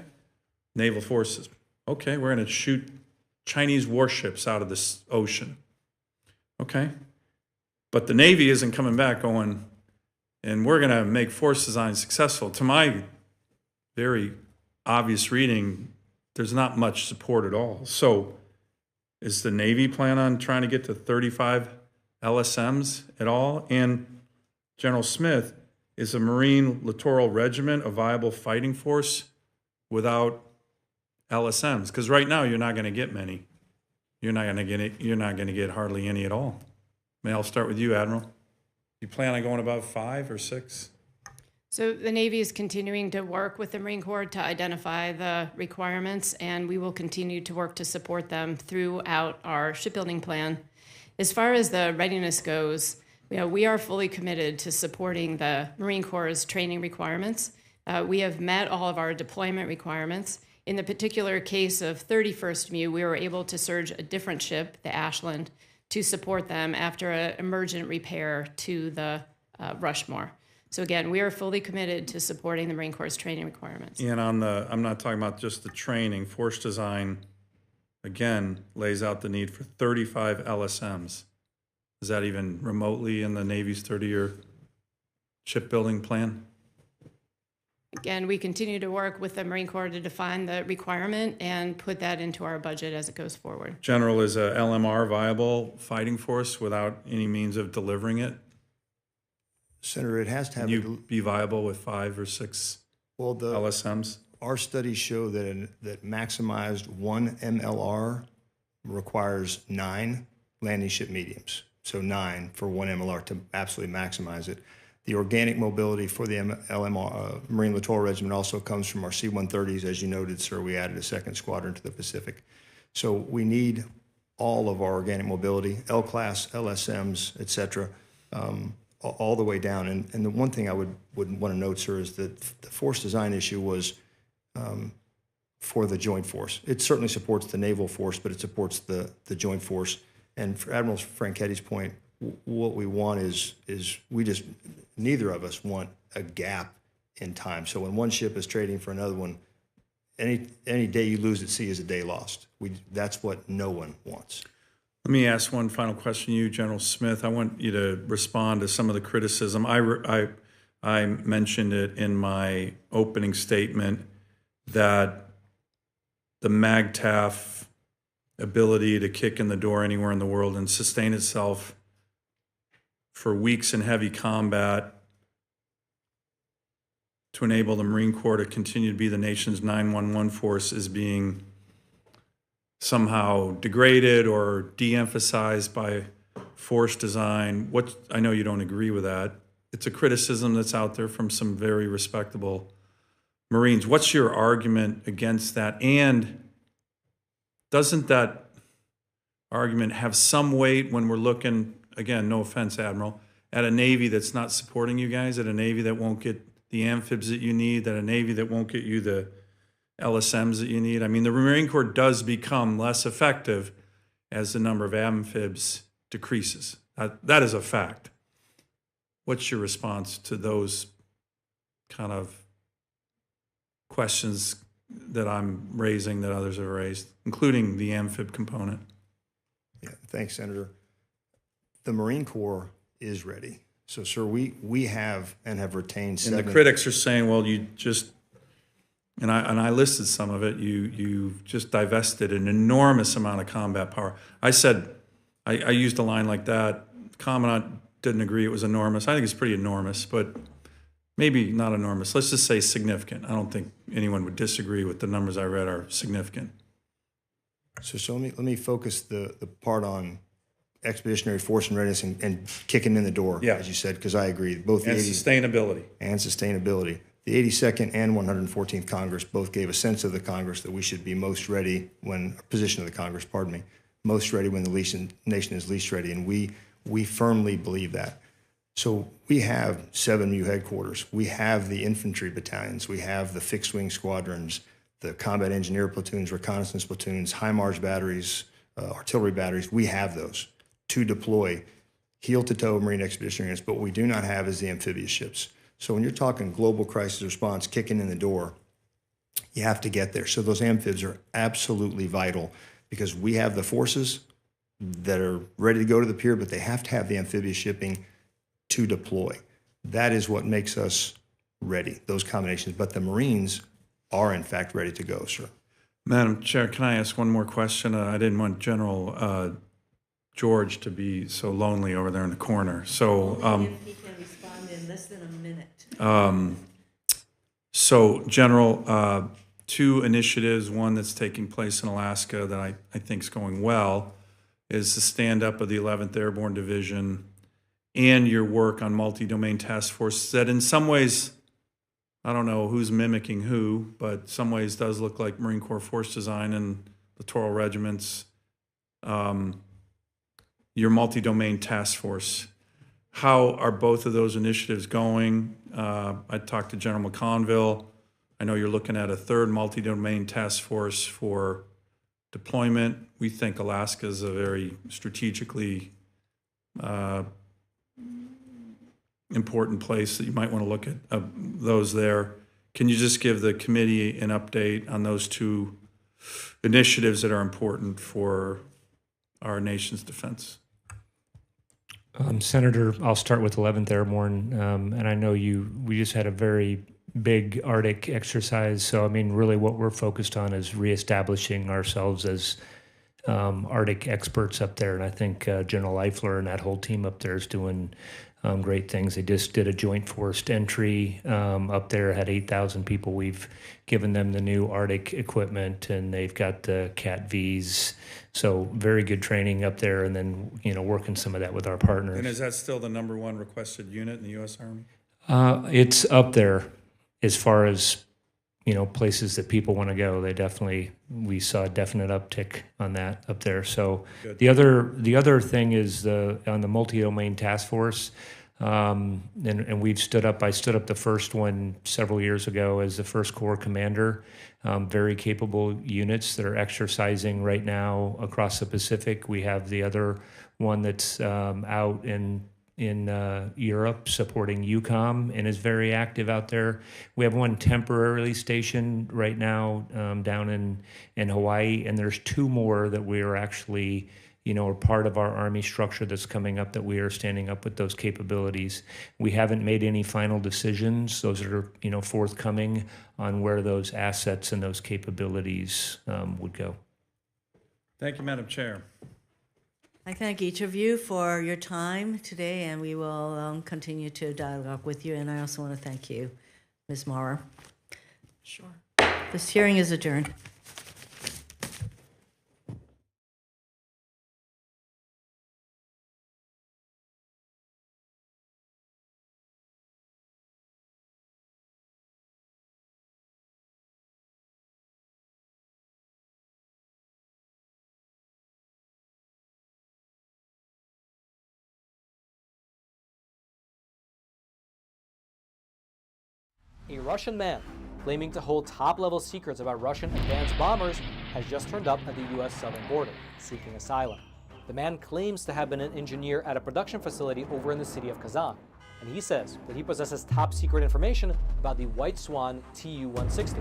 Naval forces. Okay, we're going to shoot Chinese warships out of this ocean. Okay. But the Navy isn't coming back going, and we're going to make force design successful. To my very obvious reading, there's not much support at all. So is the Navy plan on trying to get to 35 LSMs at all? And General Smith, is a Marine littoral regiment a viable fighting force without LSMs? Because right now you're not going to get many. You're not going to get it. You're not going to get hardly any at all. I'll start with you, Admiral. You plan on going above 5 or 6? So the Navy is continuing to work with the Marine Corps to identify the requirements, and we will continue to work to support them throughout our shipbuilding plan. As far as the readiness goes, we are fully committed to supporting the Marine Corps' training requirements. We have met all of our deployment requirements. In the particular case of 31st MEU, we were able to surge a different ship, the Ashland, to support them after an emergent repair to the Rushmore. So again, we are fully committed to supporting the Marine Corps' training requirements. And I'm not talking about just the training. Force design, again, lays out the need for 35 LSMs. Is that even remotely in the Navy's 30-year shipbuilding plan? Again, we continue to work with the Marine Corps to define the requirement and put that into our budget as it goes forward. General, is a LMR viable fighting force without any means of delivering it? Senator, it has to have. Can you be viable with 5 or 6 LSMs? Our studies show that maximized 1 MLR requires 9 landing ship mediums. So 9 for 1 MLR to absolutely maximize it. The organic mobility for the LMR, Marine Littoral Regiment, also comes from our C-130s. As you noted, sir, we added a 2nd squadron to the Pacific. So we need all of our organic mobility, L-class, LSMs, et cetera, all the way down. And the one thing I would want to note, sir, is that the force design issue was for the joint force. It certainly supports the naval force, but it supports the joint force. And for Admiral Franchetti's point, what we want is we just, neither of us want a gap in time. So when one ship is trading for another one, any day you lose at sea is a day lost. That's what no one wants. Let me ask one final question to you, General Smith. I want you to respond to some of the criticism. I mentioned it in my opening statement that the MAGTF ability to kick in the door anywhere in the world and sustain itself for weeks in heavy combat to enable the Marine Corps to continue to be the nation's 911 force is being somehow degraded or de-emphasized by force design. I know you don't agree with that. It's a criticism that's out there from some very respectable Marines. What's your argument against that? And doesn't that argument have some weight when we're looking, again, no offense, Admiral, at a Navy that's not supporting you guys, at a Navy that won't get the amphibs that you need, at a Navy that won't get you the LSMs that you need? I mean, the Marine Corps does become less effective as the number of amphibs decreases. That is a fact. What's your response to those kind of questions that I'm raising that others have raised, including the amphib component? Yeah, thanks, Senator. The Marine Corps is ready. So, sir, we have and have retained 7. And the critics are saying, well, you just, and I listed some of it, you just divested an enormous amount of combat power. I said, I used a line like that. The Commandant didn't agree it was enormous. I think it's pretty enormous, but maybe not enormous. Let's just say significant. I don't think anyone would disagree with the numbers I read are significant. So let me focus the part on expeditionary force and readiness and kicking in the door, Yeah. as you said, because I agree. Both the And 80 sustainability. and sustainability. The 82nd and 114th Congress both gave a sense of the Congress that we should be most ready when, position of the Congress, pardon me, most ready when the nation is least ready. And we firmly believe that. So we have 7 MU headquarters. We have the infantry battalions. We have the fixed wing squadrons, the combat engineer platoons, reconnaissance platoons, HIMARS batteries, artillery batteries. We have those to deploy heel-to-toe Marine expeditionary units, but what we do not have is the amphibious ships. So when you're talking global crisis response, kicking in the door, you have to get there. So those amphibs are absolutely vital because we have the forces that are ready to go to the pier, but they have to have the amphibious shipping to deploy. That is what makes us ready, those combinations. But the Marines are, in fact, ready to go, sir. Madam Chair, can I ask one more question? I didn't want General George to be so lonely over there in the corner. So, He can respond in less than a minute. So, General, 2 initiatives, one that's taking place in Alaska that I think is going well, is the stand-up of the 11th Airborne Division and your work on multi-domain task force that in some ways, I don't know who's mimicking who, but some ways does look like Marine Corps force design and littoral regiments. Your multi-domain task force. How are both of those initiatives going? I talked to General McConville. I know you're looking at a 3rd multi-domain task force for deployment. We think Alaska is a very strategically important place that you might want to look at those there. Can you just give the committee an update on those 2 initiatives that are important for our nation's defense? Senator, I'll start with 11th Airborne, and I know we just had a very big Arctic exercise, so I mean, really what we're focused on is reestablishing ourselves as Arctic experts up there, and I think General Eifler and that whole team up there is doing great things. They just did a joint forced entry up there, had 8,000 people. We've given them the new Arctic equipment, and they've got the Cat Vs. So very good training up there, and then working some of that with our partners. And is that still the #1 requested unit in the U.S. Army? It's up there as far as places that people want to go. We saw a definite uptick on that up there. So Good. the other thing is on the multi-domain task force, and I stood up the first one several years ago as the First Corps commander. Very capable units that are exercising right now across the Pacific. We have the other one that's out in Europe supporting EUCOM and is very active out there. We have one temporarily stationed right now down in Hawaii, and there's 2 more that we are actually, are part of our Army structure that's coming up that we are standing up with those capabilities. We haven't made any final decisions. Those are, forthcoming on where those assets and those capabilities would go. Thank you, Madam Chair. I thank each of you for your time today, and we will continue to dialogue with you. And I also want to thank you, Ms. Maurer. Sure. This hearing is adjourned. A Russian man claiming to hold top-level secrets about Russian advanced bombers has just turned up at the U.S. southern border, seeking asylum. The man claims to have been an engineer at a production facility over in the city of Kazan, and he says that he possesses top-secret information about the White Swan Tu-160,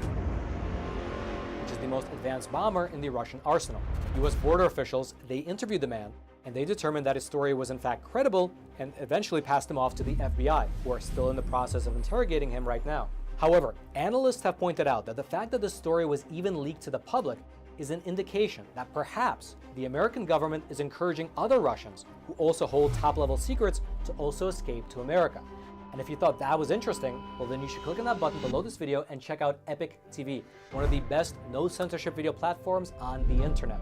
which is the most advanced bomber in the Russian arsenal. U.S. border officials, they interviewed the man, and they determined that his story was in fact credible and eventually passed him off to the FBI, who are still in the process of interrogating him right now. However, analysts have pointed out that the fact that the story was even leaked to the public is an indication that perhaps the American government is encouraging other Russians who also hold top-level secrets to also escape to America. And if you thought that was interesting, well then you should click on that button below this video and check out Epic TV, one of the best no-censorship video platforms on the internet.